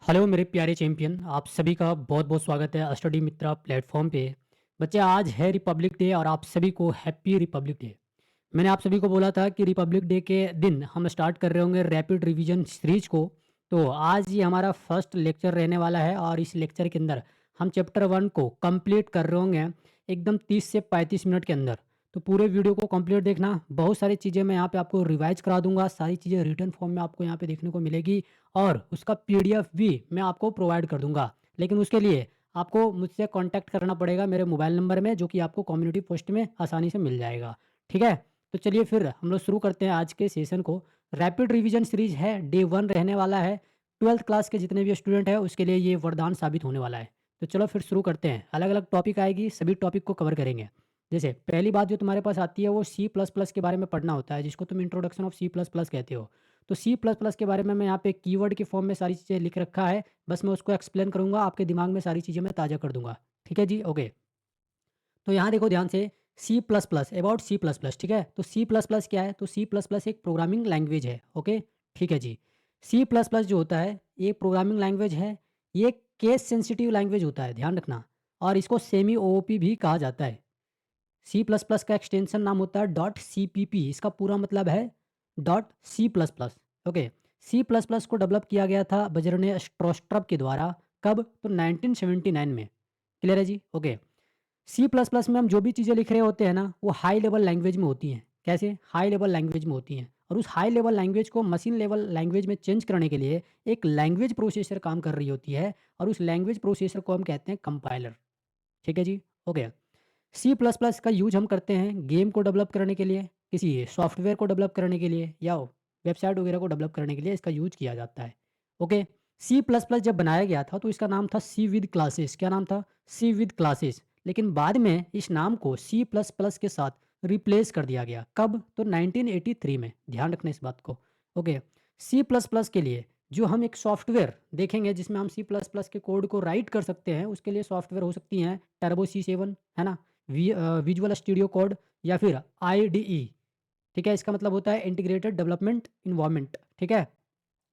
Hello मेरे प्यारे champion, आप सभी का बहुत बहुत स्वागत है स्टडी मित्रा प्लेटफॉर्म पे। बच्चे, आज है रिपब्लिक डे और आप सभी को हैप्पी रिपब्लिक डे। मैंने आप सभी को बोला था कि रिपब्लिक डे के दिन हम स्टार्ट कर रहे होंगे रैपिड रिवीजन सीरीज को। तो आज ये हमारा फर्स्ट लेक्चर रहने वाला है और इस लेक्चर के अंदर हम चैप्टर 1 को कंप्लीट कर रहे होंगे एकदम 30 से 35 मिनट के अंदर। तो पूरे वीडियो को कंप्लीट देखना। बहुत सारी चीज़ें मैं यहाँ पे आपको रिवाइज करा दूंगा, सारी चीज़ें रिटर्न फॉर्म में आपको यहाँ पे देखने को मिलेगी और उसका पीडीएफ भी मैं आपको प्रोवाइड कर दूंगा। लेकिन उसके लिए आपको मुझसे कांटेक्ट करना पड़ेगा मेरे मोबाइल नंबर में, जो कि आपको कम्युनिटी पोस्ट में आसानी से मिल जाएगा। ठीक है, तो चलिए फिर हम लोग शुरू करते हैं आज के सेशन को। रैपिड रिवीजन सीरीज है, डे 1 रहने वाला है। 12th क्लास के जितने भी स्टूडेंट हैं उसके लिए ये वरदान साबित होने वाला है। तो चलो फिर शुरू करते हैं। अलग अलग टॉपिक आएगी, सभी टॉपिक को कवर करेंगे। जैसे पहली बात जो तुम्हारे पास आती है वो सी प्लस प्लस के बारे में पढ़ना होता है, जिसको तुम introduction of C plus plus कहते हो। तो सी प्लस प्लस के बारे में मैं यहाँ पे कीवर्ड के फॉर्म में सारी चीज़ें लिख रखा है, बस मैं उसको एक्सप्लेन करूंगा, आपके दिमाग में सारी चीज़ें मैं ताज़ा कर दूंगा। ठीक है जी, ओके। तो यहाँ देखो ध्यान से, C plus plus, about C plus plus. ठीक है, तो सी प्लस प्लस क्या है? तो सी प्लस प्लस एक प्रोग्रामिंग लैंग्वेज है। ओके, ठीक है जी। सी प्लस प्लस जो होता है ये प्रोग्रामिंग लैंग्वेज है। ये केस सेंसिटिव लैंग्वेज होता है, ध्यान रखना। और इसको सेमी ओओपी भी कहा जाता है। सी प्लस प्लस का एक्सटेंशन नाम होता है डॉट सी पी पी, इसका पूरा मतलब है dot C plus plus. Okay, C plus plus को डेवलप किया गया था बजरने स्ट्रोस्ट्रप के द्वारा। कब? तो 1979 में। क्लियर है जी, ओके। सी प्लस प्लस में हम जो भी चीज़ें लिख रहे होते हैं ना, वो हाई लेवल लैंग्वेज में होती हैं। कैसे? हाई लेवल लैंग्वेज में होती हैं। और उस हाई लेवल लैंग्वेज को मशीन लेवल लैंग्वेज में चेंज करने के लिए एक लैंग्वेज प्रोसेसर काम कर रही होती है, और उस लैंग्वेज प्रोसेसर को हम कहते हैं कंपाइलर। ठीक है जी, ओके। सी प्लस प्लस का यूज हम करते हैं गेम को डेवलप करने के लिए, किसी सॉफ्टवेयर को डेवलप करने के लिए, या वेबसाइट वगैरह को डेवलप करने के लिए इसका यूज किया जाता है। ओके। सी प्लस प्लस जब बनाया गया था तो इसका नाम था सी विद क्लासेस। क्या नाम था? सी विद क्लासेस। लेकिन बाद में इस नाम को सी प्लस प्लस के साथ रिप्लेस कर दिया गया। कब? तो 1983 में। ध्यान रखना इस बात को। ओके। सी प्लस प्लस के लिए जो हम एक सॉफ्टवेयर देखेंगे जिसमें हम सी प्लस प्लस के कोड को राइट कर सकते हैं, उसके लिए सॉफ्टवेयर हो सकती हैं टर्बो C7, है ना, विजुअल स्टूडियो कोड, या फिर IDE। ठीक है, इसका मतलब होता है इंटीग्रेटेड डेवलपमेंट इन्वायरमेंट। ठीक है,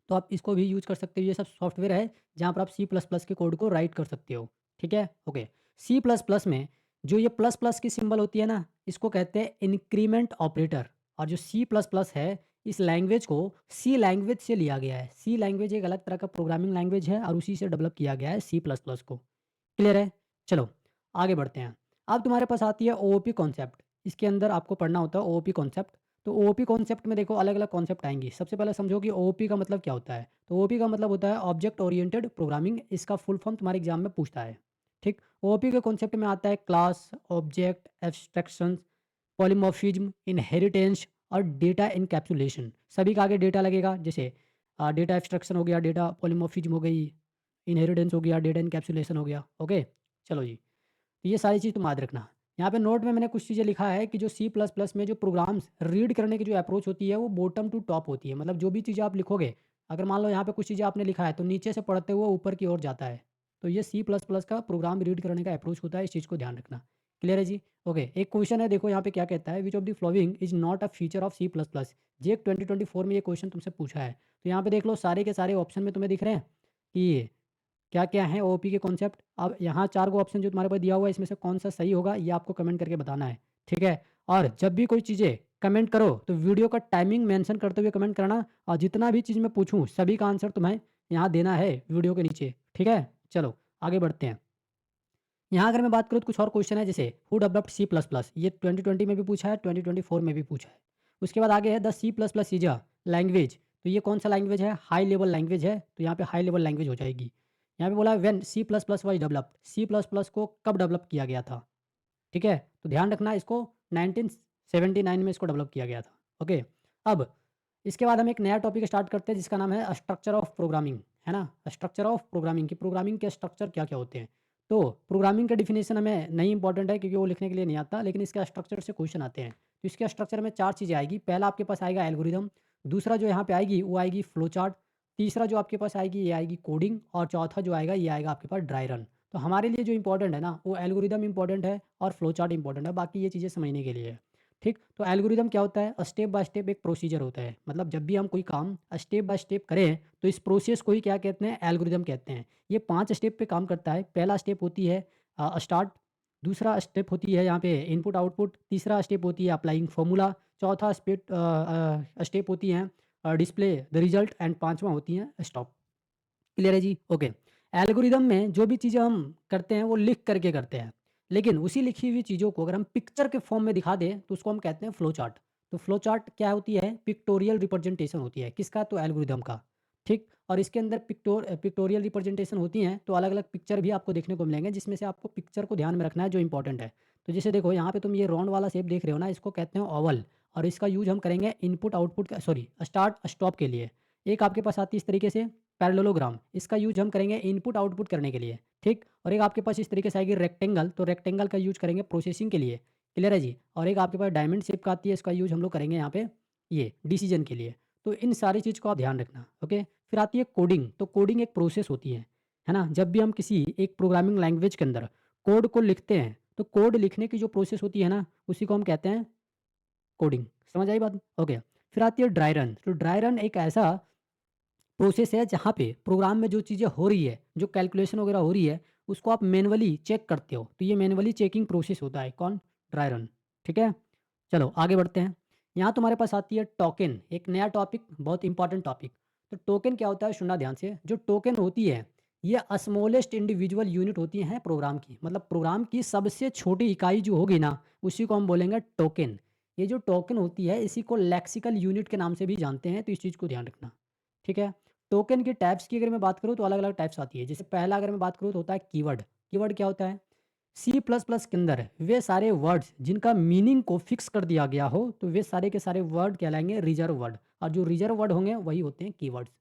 तो आप इसको भी यूज कर सकते हो। ये सब सॉफ्टवेयर है जहाँ पर आप सी प्लस प्लस के कोड को राइट कर सकते हो। ठीक है, ओके। सी प्लस प्लस में जो ये प्लस प्लस की सिंबल होती है ना, इसको कहते हैं इंक्रीमेंट ऑपरेटर। और जो सी प्लस प्लस है, इस लैंग्वेज को सी लैंग्वेज से लिया गया है। सी लैंग्वेज एक अलग तरह का प्रोग्रामिंग लैंग्वेज है और उसी से डेवलप किया गया है सी प्लस प्लस को। क्लियर है? चलो आगे बढ़ते हैं। अब तुम्हारे पास आती है ओओपी कॉन्सेप्ट। इसके अंदर आपको पढ़ना होता है ओओपी कॉन्सेप्ट। तो ओओपी कॉन्सेप्ट में देखो अलग अलग कॉन्सेप्ट आएंगी। सबसे पहले समझो कि ओओपी का मतलब क्या होता है। तो ओओपी का मतलब होता है ऑब्जेक्ट ओरिएंटेड प्रोग्रामिंग। इसका फुल फॉर्म तुम्हारे एग्जाम में पूछता है। ठीक, ओओपी के कॉन्सेप्ट में आता है class, object, abstraction, polymorphism, inheritance और डेटा इनकैप्सुलेशन। सभी का आगे डेटा लगेगा। जैसे डेटा एब्स्ट्रैक्शन हो गया, डेटा पॉलीमॉर्फिज्म हो गई, इनहेरिटेंस हो गया, डेटा इनकैप्सुलेशन हो गया। ओके, चलो जी। तो ये सारी चीज़ तुम याद रखना। यहाँ पे नोट में मैंने कुछ चीज़ें लिखा है कि जो सी प्लस प्लस में जो प्रोग्राम्स रीड करने की जो अप्रोच होती है वो बॉटम टू टॉप होती है। मतलब जो भी चीज़ें आप लिखोगे, अगर मान लो यहाँ पे कुछ चीज़ें आपने लिखा है तो नीचे से पढ़ते हुए ऊपर की ओर जाता है। तो ये सी प्लस प्लस का प्रोग्राम रीड करने का अप्रोच होता है, इस चीज़ को ध्यान रखना। क्लियर है जी, ओके। एक क्वेश्चन है, देखो यहाँ पे क्या कहता है, which of the following is not a feature of C plus plus. जे 2024 में ये क्वेश्चन तुमसे पूछा है। तो यहाँ पे देख लो, सारे के सारे ऑप्शन में तुम्हें दिख रहे हैं कि क्या-क्या हैं ओओपी के कॉन्सेप्ट। अब यहाँ 4 गो ऑप्शन जो तुम्हारे पास दिया हुआ है, इसमें से कौन-सा सही होगा ये आपको कमेंट करके बताना है, ठीक है? और जब भी कोई चीज़ें कमेंट करो तो वीडियो का टाइमिंग मेंशन करते हुए कमेंट करना, और जितना भी चीज़ मैं पूछूँ सभी का आंसर तुम्हें यहाँ देना है वीडियो के नीचे, ठीक है? चलो आगे बढ़ते हैं। यहाँ अगर मैं बात करूँ तो कुछ और क्वेश्चन है, जैसे हू डेवलप्ड सी प्लस प्लस, ये 2020 में भी पूछा है, 2024 में भी पूछा है। उसके बाद आगे है the C plus plus is a language. तो ये कौन सा लैंग्वेज है? हाई लेवल लैंग्वेज है, तो यहाँ पे हाई लेवल लैंग्वेज हो जाएगी। यहाँ पे बोला है when C plus plus was developed, C plus plus को कब डेवलप किया गया था? ठीक है, तो ध्यान रखना इसको, 1979 में इसको डेवलप किया गया था। ओके, अब इसके बाद हम एक नया टॉपिक स्टार्ट करते हैं जिसका नाम है स्ट्रक्चर ऑफ प्रोग्रामिंग, है ना। स्ट्रक्चर ऑफ प्रोग्रामिंग की, प्रोग्रामिंग के स्ट्रक्चर क्या क्या होते हैं। तो प्रोग्रामिंग का डिफिनेशन हमें नहीं इंपॉर्टेंट है क्योंकि वो लिखने के लिए नहीं आता, लेकिन इसके स्ट्रक्चर से क्वेश्चन आते हैं। तो इसके स्ट्रक्चर में 4 चीज़ें आएगी। पहला आपके पास आएगा एल्गोरिदम, दूसरा जो यहाँ पे आएगी वो आएगी फ्लो चार्ट, तीसरा जो आपके पास आएगी ये आएगी कोडिंग, और चौथा जो आएगा ये आएगा आपके पास ड्राई रन। तो हमारे लिए जो इंपॉर्टेंट है ना, वो एल्गोरिदम इंपॉर्टेंट है और फ्लो चार्ट इंपॉर्टेंट है, बाकी ये चीज़ें समझने के लिए है। ठीक? तो एल्गोरिदम क्या होता है? स्टेप बाय स्टेप एक प्रोसीजर होता है। मतलब जब भी हम कोई काम स्टेप बाय स्टेप करें, तो इस प्रोसेस को ही क्या कहते हैं? एल्गोरिदम कहते हैं। ये 5 स्टेप पे काम करता है। पहला स्टेप होती है स्टार्ट, दूसरा स्टेप होती है यहाँ पे इनपुट आउटपुट, तीसरा स्टेप होती है अप्लाइंग फॉर्मूला, चौथा स्टेप होती है डिस्प्ले द रिजल्ट एंड पाँचवाँ होती है स्टॉप। क्लियर है जी? ओके। एल्गोरिदम में जो भी चीज़ें हम करते हैं वो लिख करके करते हैं। लेकिन उसी लिखी हुई चीज़ों को अगर हम पिक्चर के फॉर्म में दिखा दें तो उसको हम कहते हैं फ्लो चार्ट। तो फ्लो चार्ट क्या होती है? पिक्टोरियल रिप्रेजेंटेशन होती है। किसका? तो एल्गोरिदम का। ठीक? और इसके अंदर पिक्टोरियल रिप्रेजेंटेशन होती हैं तो अलग-अलग पिक्चर भी आपको देखने को मिलेंगे जिसमें से आपको पिक्चर को ध्यान में रखना है जो इम्पोर्टेंट है। तो जैसे देखो यहाँ पे तुम ये राउंड वाला शेप देख रहे हो ना, इसको कहते हैं ओवल और इसका यूज़ हम करेंगे इनपुट आउटपुट का सॉरी स्टार्ट स्टॉप के लिए। एक आपके पास आती है इस तरीके से पैरेललोग्राम, इसका यूज़ हम करेंगे इनपुट आउटपुट करने के लिए, ठीक? और एक आपके पास इस तरीके से आएगी रेक्टेंगल, तो रेक्टेंगल का यूज़ करेंगे प्रोसेसिंग के लिए, क्लियर है जी? और एक आपके पास डायमंड शेप का आती है, इसका यूज़ हम लोग करेंगे यहाँ पे ये डिसीजन के लिए। तो इन सारी चीज़ को आप ध्यान रखना, ओके? फिर आती है कोडिंग, तो कोडिंग एक प्रोसेस होती है ना? जब भी हम किसी एक प्रोग्रामिंग लैंग्वेज के अंदर कोड को लिखते हैं, तो कोड लिखने की जो प्रोसेस होती है ना, उसी को हम कहते हैं कोडिंग। समझ आई बात? ओके। फिर आती है ड्राई रन, तो ड्राई रन एक ऐसा प्रोसेस है जहाँ पे प्रोग्राम में जो चीज़ें हो रही है, जो कैलकुलेशन वगैरह हो रही है, उसको आप मैनुअली चेक करते हो। तो ये मैनुअली चेकिंग प्रोसेस होता है। कौन? Dry run. ठीक है? चलो आगे बढ़ते हैं। यहाँ तुम्हारे पास आती है टोकन, एक नया टॉपिक, बहुत इंपॉर्टेंट टॉपिक। तो टोकन क्या होता है? सुनना ध्यान से। जो टोकन होती है, ये स्मॉलेस्ट इंडिविजुअल यूनिट होती हैं प्रोग्राम की। मतलब प्रोग्राम की सबसे छोटी इकाई जो होगी ना, उसी को हम बोलेंगे टोकन। ये जो टोकन होती है, इसी को लेक्सिकल यूनिट के नाम से भी जानते हैं, तो इस चीज़ को ध्यान रखना। ठीक है? टोकन के टाइप्स की अगर मैं बात करूँ तो अलग-अलग टाइप्स आती है। जैसे पहला अगर मैं बात करूँ तो होता है कीवर्ड। कीवर्ड क्या होता है? सी प्लस प्लस के अंदर वे सारे वर्ड्स जिनका मीनिंग को फिक्स कर दिया गया हो, तो वे सारे के सारे वर्ड कहलाएँगे रिजर्व वर्ड और जो रिजर्व वर्ड होंगे वही होते हैं कीवर्ड्स।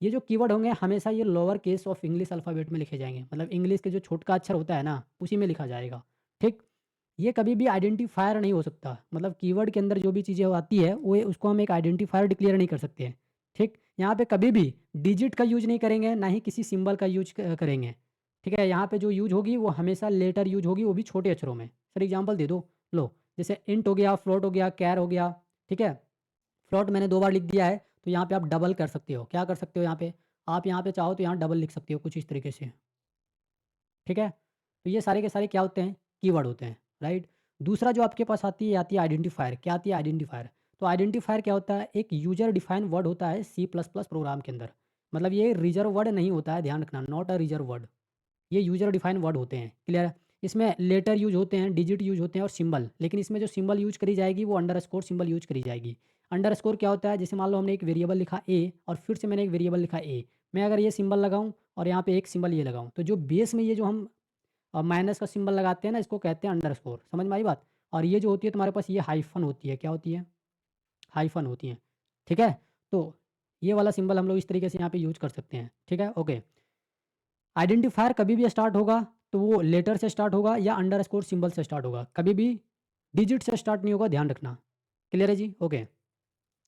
ये जो कीवर्ड होंगे हमेशा ये lower case of English alphabet में लिखे जाएँगे। मतलब इंग्लिश के जो छोटका अक्षर होता है ना, उसी में लिखा जाएगा। ठीक? ये कभी भी आइडेंटिफ़ायर नहीं हो सकता। मतलब कीवर्ड के अंदर जो भी चीज़ें आती है, वो उसको हम एक आइडेंटिफ़ायर डिक्लेयर नहीं कर सकते हैं। ठीक? यहाँ पे कभी भी डिजिट का यूज़ नहीं करेंगे, ना ही किसी सिंबल का यूज़ करेंगे। ठीक है? यहाँ पे जो यूज़ होगी वो हमेशा लेटर यूज़ होगी, वो भी छोटे अक्षरों में। फॉर एग्ज़ाम्पल दे दो, लो जैसे इंट हो गया, फ्लोट हो गया, कैर हो गया, ठीक है? फ्लोट मैंने 2 बार लिख दिया है, तो यहाँ पे आप डबल कर सकते हो। क्या कर सकते हो यहाँ पे? आप यहाँ पे चाहो तो यहाँ डबल लिख सकते हो कुछ इस तरीके से। ठीक है? तो ये सारे के सारे क्या होते हैं? कीवर्ड होते हैं, राइट? दूसरा जो आपके पास आती है, ये आती है आइडेंटिफायर। क्या आती है? आइडेंटिफायर। तो आइडेंटिफायर क्या होता है? एक यूज़र डिफाइंड वर्ड होता है सी प्लस प्लस प्रोग्राम के अंदर। मतलब ये रिज़र्व वर्ड नहीं होता है, ध्यान रखना, नॉट अ रिज़र्व वर्ड। ये यूज़र डिफाइंड वर्ड होते हैं, क्लियर है? इसमें लेटर यूज़ होते हैं, डिजिट यूज़ होते हैं और सिंबल। लेकिन इसमें जो सिंबल यूज़ करी जाएगी वो अंडरस्कोर सिंबल यूज़ करी जाएगी। अंडरस्कोर क्या होता है? जैसे मान लो हमने एक वेरिएबल लिखा ए और फिर से मैंने एक वेरिएबल लिखा ए। मैं अगर ये सिंबल लगाऊँ और यहाँ पे एक सिंबल ये लगाऊँ, तो जो बेस में ये जो हम माइनस का सिंबल लगाते हैं ना, इसको कहते हैं अंडरस्कोर। समझ में आई बात? और ये जो होती है तुम्हारे पास, ये हाइफ़न होती है। क्या होती है? हाइफ़न होती है। ठीक है? तो ये वाला सिंबल हम लोग इस तरीके से यहाँ पे यूज़ कर सकते हैं। ठीक है? ओके। आइडेंटिफायर कभी भी स्टार्ट होगा तो वो लेटर से स्टार्ट होगा या अंडरस्कोर सिंबल से स्टार्ट होगा। कभी भी डिजिट से स्टार्ट नहीं होगा, ध्यान रखना। क्लियर है जी? ओके।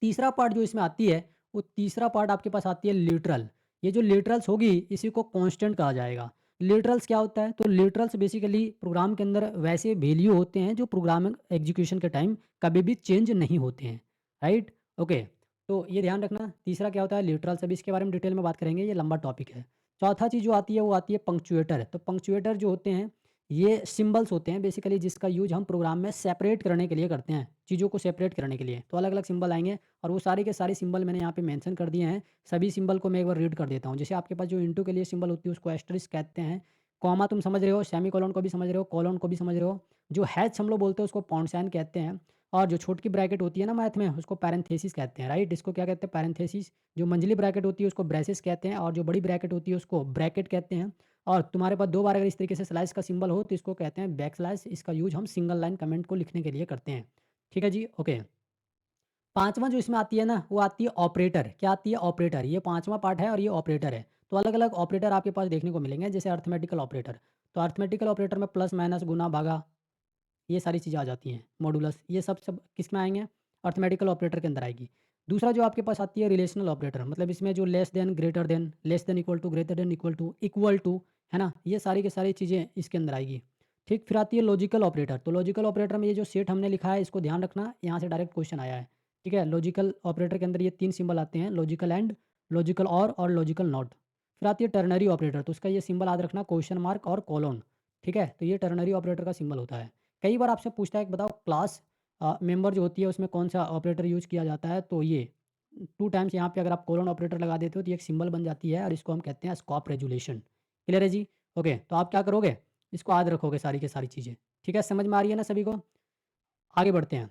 तीसरा पार्ट जो इसमें आती है, वो तीसरा पार्ट आपके पास आती है लिटरल। ये जो लिटरल्स होगी इसी को कांस्टेंट कहा जाएगा। लिटरल्स क्या होता है? तो लिटरल्स बेसिकली प्रोग्राम के अंदर वैसे वैल्यू होते हैं जो प्रोग्राम एग्जीक्यूशन के टाइम कभी भी चेंज नहीं होते हैं, राइट? ओके। तो ये ध्यान रखना। तीसरा क्या होता है? लिटरल्स। अभी इसके बारे में डिटेल में बात करेंगे, ये लंबा टॉपिक है। चौथा चीज़ जो आती है वो आती है पंक्चुएटर। तो पंक्चुएटर जो होते हैं, ये सिंबल्स होते हैं बेसिकली जिसका यूज़ हम प्रोग्राम में सेपरेट करने के लिए करते हैं, चीज़ों को सेपरेट करने के लिए। तो अलग-अलग सिंबल आएँगे और वो सारे के सारे सिंबल मैंने यहाँ पे मेंशन कर दिए हैं। सभी सिंबल को मैं एक बार रीड कर देता हूँ। जैसे आपके पास जो इंटू के लिए सिंबल होती है उसको एस्टेरिस्क कहते हैं। कॉमा तुम समझ रहे हो, सेमीकोलन को भी समझ रहे हो, कोलन को भी समझ रहे हो। जो हैच हम लोग बोलते हैं उसको पॉइंट साइन कहते हैं और जो छोटी ब्रैकेट होती है ना मैथ में, उसको पैरेंथेसिस कहते हैं, राइट? इसको क्या कहते हैं? पैरेंथेसिस। जो मंझली ब्रैकेट होती है उसको ब्रेसेस कहते हैं और जो बड़ी ब्रैकेट होती है उसको ब्रैकेट कहते हैं। और तुम्हारे पास 2 बार अगर इस तरीके से स्लैश का सिंबल हो तो इसको कहते हैं बैकस्लैश। इसका यूज़ हम सिंगल लाइन कमेंट को लिखने के लिए करते हैं। ठीक है जी? ओके। पाँचवाँ जो इसमें आती है ना, वो आती है ऑपरेटर। क्या आती है? ऑपरेटर। ये पाँचवाँ पार्ट है और ये ऑपरेटर है। तो अलग-अलग ऑपरेटर आपके पास देखने को मिलेंगे, जैसे अरिथमेटिकल ऑपरेटर। तो अरिथमेटिकल ऑपरेटर में प्लस, माइनस, गुणा, भागा, ये सारी चीज़ें आ जाती हैं। मॉडुलस, ये सब सब किसमें आएँगे? अरिथमेटिकल ऑपरेटर के अंदर आएगी। दूसरा जो आपके पास आती है रिलेशनल ऑपरेटर, मतलब इसमें जो less than, greater than, less than equal to, greater than equal to, है ना? ये सारी की सारी चीज़ें इसके अंदर आएगी। ठीक, फिर आती है लॉजिकल ऑपरेटर। तो लॉजिकल ऑपरेटर में ये जो सेट हमने लिखा है इसको ध्यान रखना, यहाँ से डायरेक्ट क्वेश्चन आया है। ठीक है, लॉजिकल ऑपरेटर के अंदर ये 3 सिंबल आते हैं, लॉजिकल एंड, लॉजिकल और लॉजिकल नॉट। फिर आती है टर्नरी ऑपरेटर, तो उसका ये सिंबल याद रखना, क्वेश्चन मार्क और कोलोन। ठीक है, तो ये टर्नरी ऑपरेटर का सिंबल होता है। कई बार आपसे पूछता है कि बताओ क्लास मेंबर जो होती है उसमें कौन-सा ऑपरेटर यूज़ किया जाता है, तो ये 2 टाइम्स यहाँ पे अगर आप कोलोन ऑपरेटर लगा देते हो तो ये एक सिंबल बन जाती है और इसको हम कहते हैं स्कोप रेज़ोल्यूशन। क्लियर है जी? ओके, तो आप क्या करोगे? इसको याद रखोगे सारी की सारी चीज़ें। ठीक है, समझ में आ रही है ना सभी को? आगे बढ़ते हैं।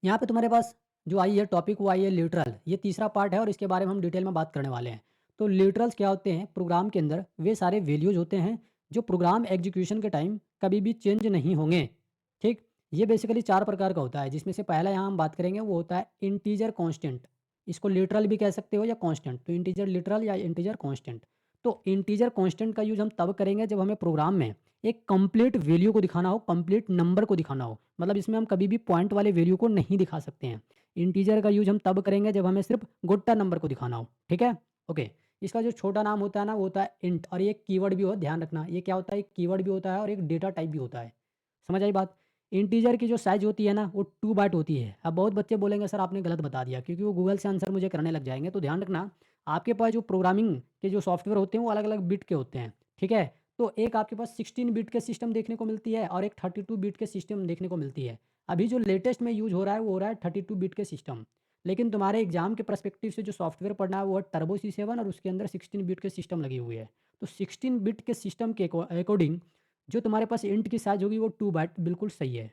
यहाँ पे तुम्हारे पास जो आई है टॉपिक वो आई है लिटरल। ये तीसरा पार्ट है और इसके बारे में हम डिटेल में बात करने वाले हैं। तो लिटरल्स क्या होते हैं? प्रोग्राम के अंदर वे सारे वैल्यूज़ होते हैं जो प्रोग्राम एग्जीक्यूशन के टाइम कभी भी चेंज नहीं होंगे। ठीक? ये बेसिकली 4 प्रकार का होता है जिसमें से पहला यहाँ हम बात करेंगे वो होता है इंटीजर कांस्टेंट। इसको लिटरल भी कह सकते हो या कांस्टेंट। तो इंटीजर लिटरल या इंटीजर कांस्टेंट। तो इंटीजर कांस्टेंट का यूज़ हम तब करेंगे जब हमें प्रोग्राम में एक कंप्लीट वैल्यू को दिखाना हो, कंप्लीट नंबर को दिखाना हो। मतलब इसमें हम कभी भी पॉइंट वाले वैल्यू को नहीं दिखा सकते हैं। इंटीजर का यूज़ हम तब करेंगे जब हमें सिर्फ़ गोटा नंबर को दिखाना हो। ठीक है? ओके। इसका जो छोटा नाम होता है ना वो होता है इंट और ये एक कीवर्ड भी हो ध्यान रखना। ये क्या होता है? एक कीवर्ड भी होता है और एक डेटा टाइप भी होता है। समझ आई बात? इंटीजर की जो साइज़ होती है ना वो 2 बाइट होती है। अब बहुत बच्चे बोलेंगे सर आपने गलत बता दिया क्योंकि वो गूगल से आंसर मुझे करने लग जाएँगे। तो ध्यान रखना आपके पास जो प्रोग्रामिंग के जो सॉफ्टवेयर होते हैं वो अलग-अलग बिट के होते हैं। ठीक है? तो एक आपके पास 16 बिट के सिस्टम देखने को मिलती है और एक 32 बिट के सिस्टम देखने को मिलती है। अभी जो लेटेस्ट में यूज़ हो रहा है वो हो रहा है 32 बिट के सिस्टम। लेकिन तुम्हारे एग्जाम के पर्सपेक्टिव से जो सॉफ्टवेयर पढ़ना है वो है टर्बो C7 और उसके अंदर 16 बिट के सिस्टम लगी हुई है। तो 16 बिट के सिस्टम के अकॉर्डिंग जो तुम्हारे पास इंट की साइज़ होगी वो 2 बाइट बिल्कुल सही है।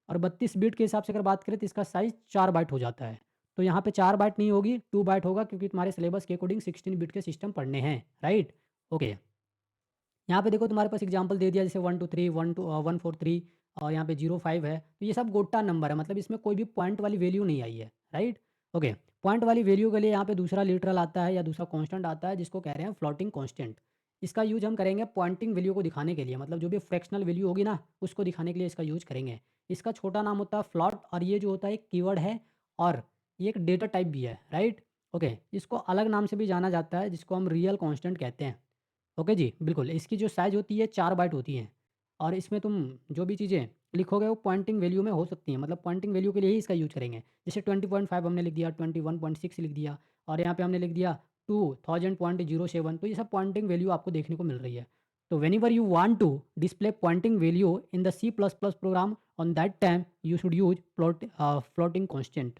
और 32 बिट के हिसाब से अगर बात करें तो इसका साइज़ 4 बाइट हो जाता है। तो यहाँ पे 4 बाइट नहीं होगी 2 बाइट होगा क्योंकि तुम्हारे सिलेबस के अकॉर्डिंग 16 बिट के सिस्टम पढ़ने हैं, राइट? ओके। यहाँ पे देखो तुम्हारे पास एग्जांपल दे दिया जैसे 1 2 3 1 2 143 और यहाँ पे 05 है। तो ये सब गोटा नंबर है मतलब इसमें कोई भी पॉइंट वाली वैल्यू नहीं आई है, राइट? ओके। पॉइंट वाली वैल्यू के लिए यहाँ पे दूसरा लिटरल आता है या दूसरा कांस्टेंट आता है जिसको कह रहे हैं फ्लोटिंग कांस्टेंट। इसका यूज़ हम करेंगे पॉइंटिंग वैल्यू को दिखाने के लिए मतलब जो भी फ्रैक्शनल वैल्यू होगी ना उसको दिखाने के लिए इसका यूज़ करेंगे। इसका छोटा नाम होता है फ्लॉट और ये जो होता है एक कीवर्ड है और ये एक डेटा टाइप भी है, राइट? ओके। इसको अलग नाम से भी जाना जाता है जिसको हम रियल कांस्टेंट कहते हैं। ओके जी, बिल्कुल। इसकी जो साइज़ होती है 4 बाइट होती है और इसमें तुम जो भी चीज़ें लिखोगे वो पॉइंटिंग वैल्यू में हो सकती हैं। मतलब पॉइंटिंग वैल्यू के लिए ही इसका यूज़ करेंगे। जैसे 20.5 हमने लिख दिया, 21.6 लिख दिया और यहाँ पे हमने लिख दिया 2000.07 तो ये सब पॉइंटिंग वैल्यू आपको देखने को मिल रही है। तो whenever you want to display pointing value in the C++ program on that time you should use floating constant.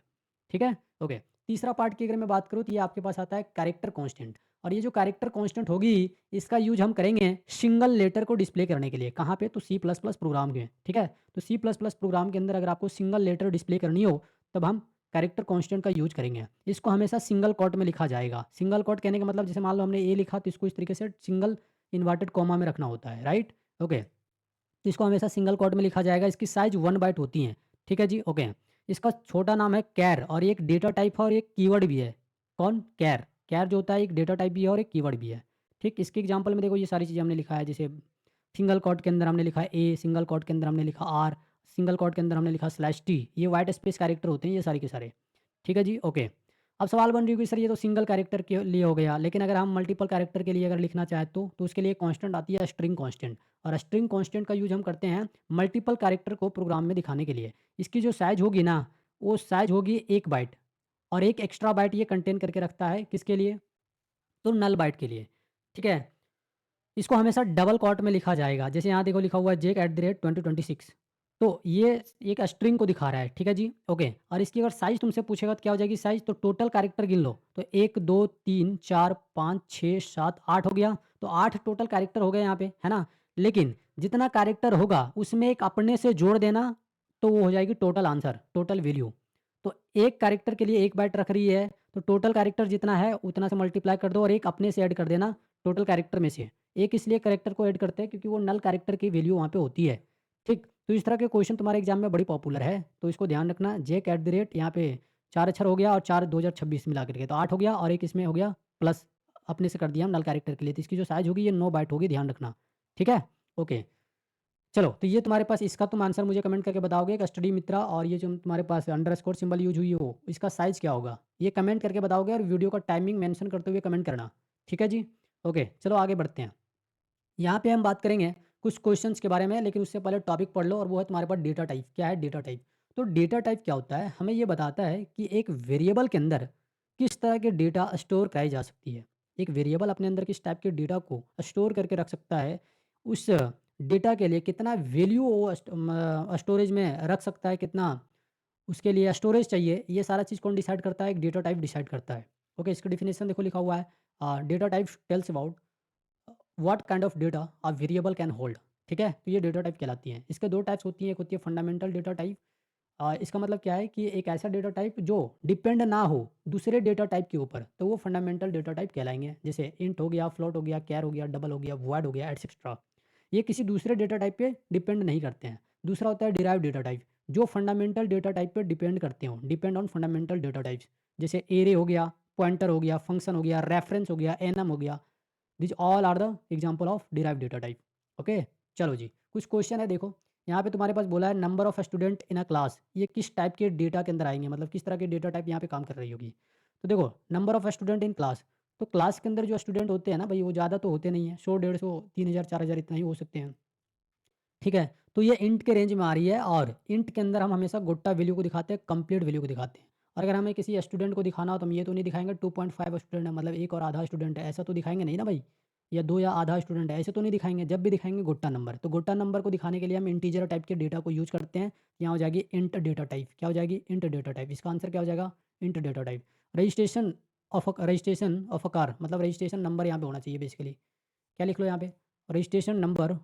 ठीक है? ओके। तीसरा पार्ट की अगर मैं बात करूँ तो ये आपके पास आता है कैरेक्टर कांस्टेंट और ये जो कैरेक्टर कांस्टेंट होगी इसका यूज़ हम करेंगे सिंगल लेटर को डिस्प्ले करने के लिए। कहाँ पे? तो C++ प्रोग्राम में, ठीक है? तो C++ प्रोग्राम के अंदर अगर आपको सिंगल लेटर डिस्प्ले करनी हो तब हम कैरेक्टर कांस्टेंट का यूज़ करेंगे। इसको हमेशा सिंगल कोट में लिखा जाएगा। सिंगल कोट कहने का मतलब जैसे मान लो हमने ए लिखा तो इसको इस तरीके से सिंगल इन्वर्टेड कॉमा में रखना होता है, राइट? ओके। तो इसको हमेशा सिंगल कोट में लिखा जाएगा। इसकी साइज़ 1 बाइट होती है। ठीक है जी? ओके। इसका छोटा नाम है कैर और ये एक डेटा टाइप है और एक कीवर्ड भी है। कौन? कैर। कैर जो होता है एक डेटा टाइप भी है और एक कीवर्ड भी है। ठीक? इसके एग्जांपल में देखो ये सारी चीज़ें हमने लिखा है जैसे सिंगल कोट के अंदर हमने लिखा है ए, सिंगल कोट के अंदर हमने लिखा आर, सिंगल कोट के अंदर हमने लिखा स्लैश टी। ये व्हाइट स्पेस कैरेक्टर होते हैं ये सारे के सारे। ठीक है जी? ओके। अब सवाल बन रही होगी सर ये तो सिंगल कैरेक्टर के लिए हो गया, लेकिन अगर हम मल्टीपल कैरेक्टर के लिए अगर लिखना चाहें तो उसके लिए कांस्टेंट आती है स्ट्रिंग कांस्टेंट और स्ट्रिंग कांस्टेंट का यूज़ हम करते हैं मल्टीपल कैरेक्टर को प्रोग्राम में दिखाने के लिए। इसकी जो साइज़ होगी ना, वो साइज़ होगी 1 बाइट और एक एक्स्ट्रा बाइट ये कंटेन करके रखता है किसके लिए? तो नल बाइट के लिए। ठीक है? इसको हमेशा डबल क्वोट में लिखा जाएगा। जैसे यहाँ देखो लिखा हुआ है jake@2026 तो ये एक स्ट्रिंग को दिखा रहा है, ठीक है जी? ओके और इसकी अगर साइज़ तुमसे पूछेगा तो क्या हो जाएगी साइज़? तो टोटल कैरेक्टर गिन लो। तो 1, 2, 3, 4, 5, 6, 7, 8 हो गया। तो 8 टोटल कैरेक्टर हो गए यहाँ पे, है ना? लेकिन जितना कैरेक्टर होगा उसमें एक अपने से जोड़ देना तो वो हो जाएगी टोटल आंसर, टोटल वैल्यू। तो एक कैरेक्टर के लिए 1 बाइट रख रही है, तो टोटल कैरेक्टर जितना है उतना से मल्टीप्लाई कर दो और एक अपने से ऐड कर देना टोटल कैरेक्टर में से। एक इसलिए कैरेक्टर को ऐड करते हैं क्योंकि वो नल कैरेक्टर की वैल्यू वहाँ पे होती है। ठीक? तो इस तरह के क्वेश्चन तुम्हारे एग्जाम में बड़ी पॉपुलर है, तो इसको ध्यान रखना। जेक एट द रेट यहाँ पे 4 अक्षर हो गया और 4 2026 मिला करके तो 8 हो गया और एक इसमें हो गया प्लस अपने से कर दिया हम नल कैरेक्टर के लिए। तो इसकी जो साइज़ होगी ये 9 बाइट होगी, ध्यान रखना। ठीक है? ओके। चलो, तो ये तुम्हारे पास इसका तुम आंसर मुझे कमेंट करके बताओगे कस्टडी मित्रा और ये जो तुम्हारे पास अंडरस्कोर सिंबल यूज़ हुई है वो, इसका साइज़ क्या होगा? ये कमेंट करके बताओगे और वीडियो का टाइमिंग मेंशन करते हुए कमेंट करना। ठीक है जी? ओके, चलो आगे बढ़ते हैं। यहाँ पे हम बात करेंगे कुछ क्वेश्चंस के बारे में, लेकिन उससे पहले टॉपिक पढ़ लो और वो है तुम्हारे पास डेटा टाइप। क्या है डेटा टाइप? तो डेटा टाइप क्या होता है? हमें ये बताता है कि एक वेरिएबल के अंदर किस तरह के डेटा स्टोर कराई जा सकती है। एक वेरिएबल अपने अंदर किस टाइप के डेटा को स्टोर करके रख सकता है, उस डेटा के लिए कितना वैल्यू वो स्टोरेज में रख सकता है, कितना उसके लिए स्टोरेज चाहिए, ये सारा चीज़ कौन डिसाइड करता है? एक डेटा टाइप डिसाइड करता है। ओके, इसका डेफिनेशन देखो लिखा हुआ है, data type tells about what kind of data a variable can hold. ठीक है, तो ये डेटा टाइप कहलाती हैं। इसके दो टाइप्स होती हैं, एक होती है फंडामेंटल डेटा टाइप। इसका मतलब क्या है कि एक ऐसा डेटा टाइप जो डिपेंड ना हो दूसरे डेटा टाइप के ऊपर, तो वो फंडामेंटल डेटा टाइप कहलाएंगे। जैसे इंट हो गया, फ्लोट हो गया, कैर हो गया, डबल हो गया, वॉइड हो गया, एटसेट्रा। ये किसी दूसरे डेटा टाइप पे डिपेंड नहीं करते हैं। दूसरा होता है डिराइव डेटा टाइप, जो फंडामेंटल डेटा टाइप पे डिपेंड करते हो, depend on fundamental data types. जैसे एरे हो गया, पॉइंटर हो गया, फंक्शन हो गया, रेफरेंस हो गया, एनम हो गया। This all are the example of derive data type. Okay, चलो जी, कुछ क्वेश्चन है देखो। यहाँ पे तुम्हारे पास बोला है number of student in a class. ये किस टाइप के डेटा के अंदर आएंगे, मतलब किस तरह के डेटा टाइप यहाँ पे काम कर रही होगी? तो देखो, number of student in class, तो क्लास के अंदर जो स्टूडेंट होते हैं ना भाई, वो ज़्यादा तो होते नहीं है, 100 150 3000 4000 इतना ही हो सकते हैं। ठीक है, तो ये इंट के रेंज में आ रही है, और इंट के अंदर हम हमेशा गोटा वैल्यू को दिखाते हैं, कंप्लीट वैल्यू को दिखाते हैं। और अगर हमें किसी स्टूडेंट को दिखाना हो तो हम ये तो नहीं दिखाएंगे 2.5 स्टूडेंट है, मतलब एक और आधा स्टूडेंट है, ऐसा तो दिखाएंगे नहीं ना भाई। या दो या आधा स्टूडेंट है, ऐसे तो नहीं दिखाएंगे। जब भी दिखाएंगे गोटा नंबर, तो गोटा नंबर को दिखाने के लिए हम इंटीजर टाइप के डेटा को यूज करते हैं। यहाँ हो जाएगी इंट डेटा टाइप। क्या हो जाएगी? Int data type. इसका आंसर क्या हो जाएगा? Int data type. Registration of a car, मतलब रजिस्ट्रेशन नंबर यहाँ पे होना चाहिए बेसिकली। क्या लिख लो यहाँ पे? Registration number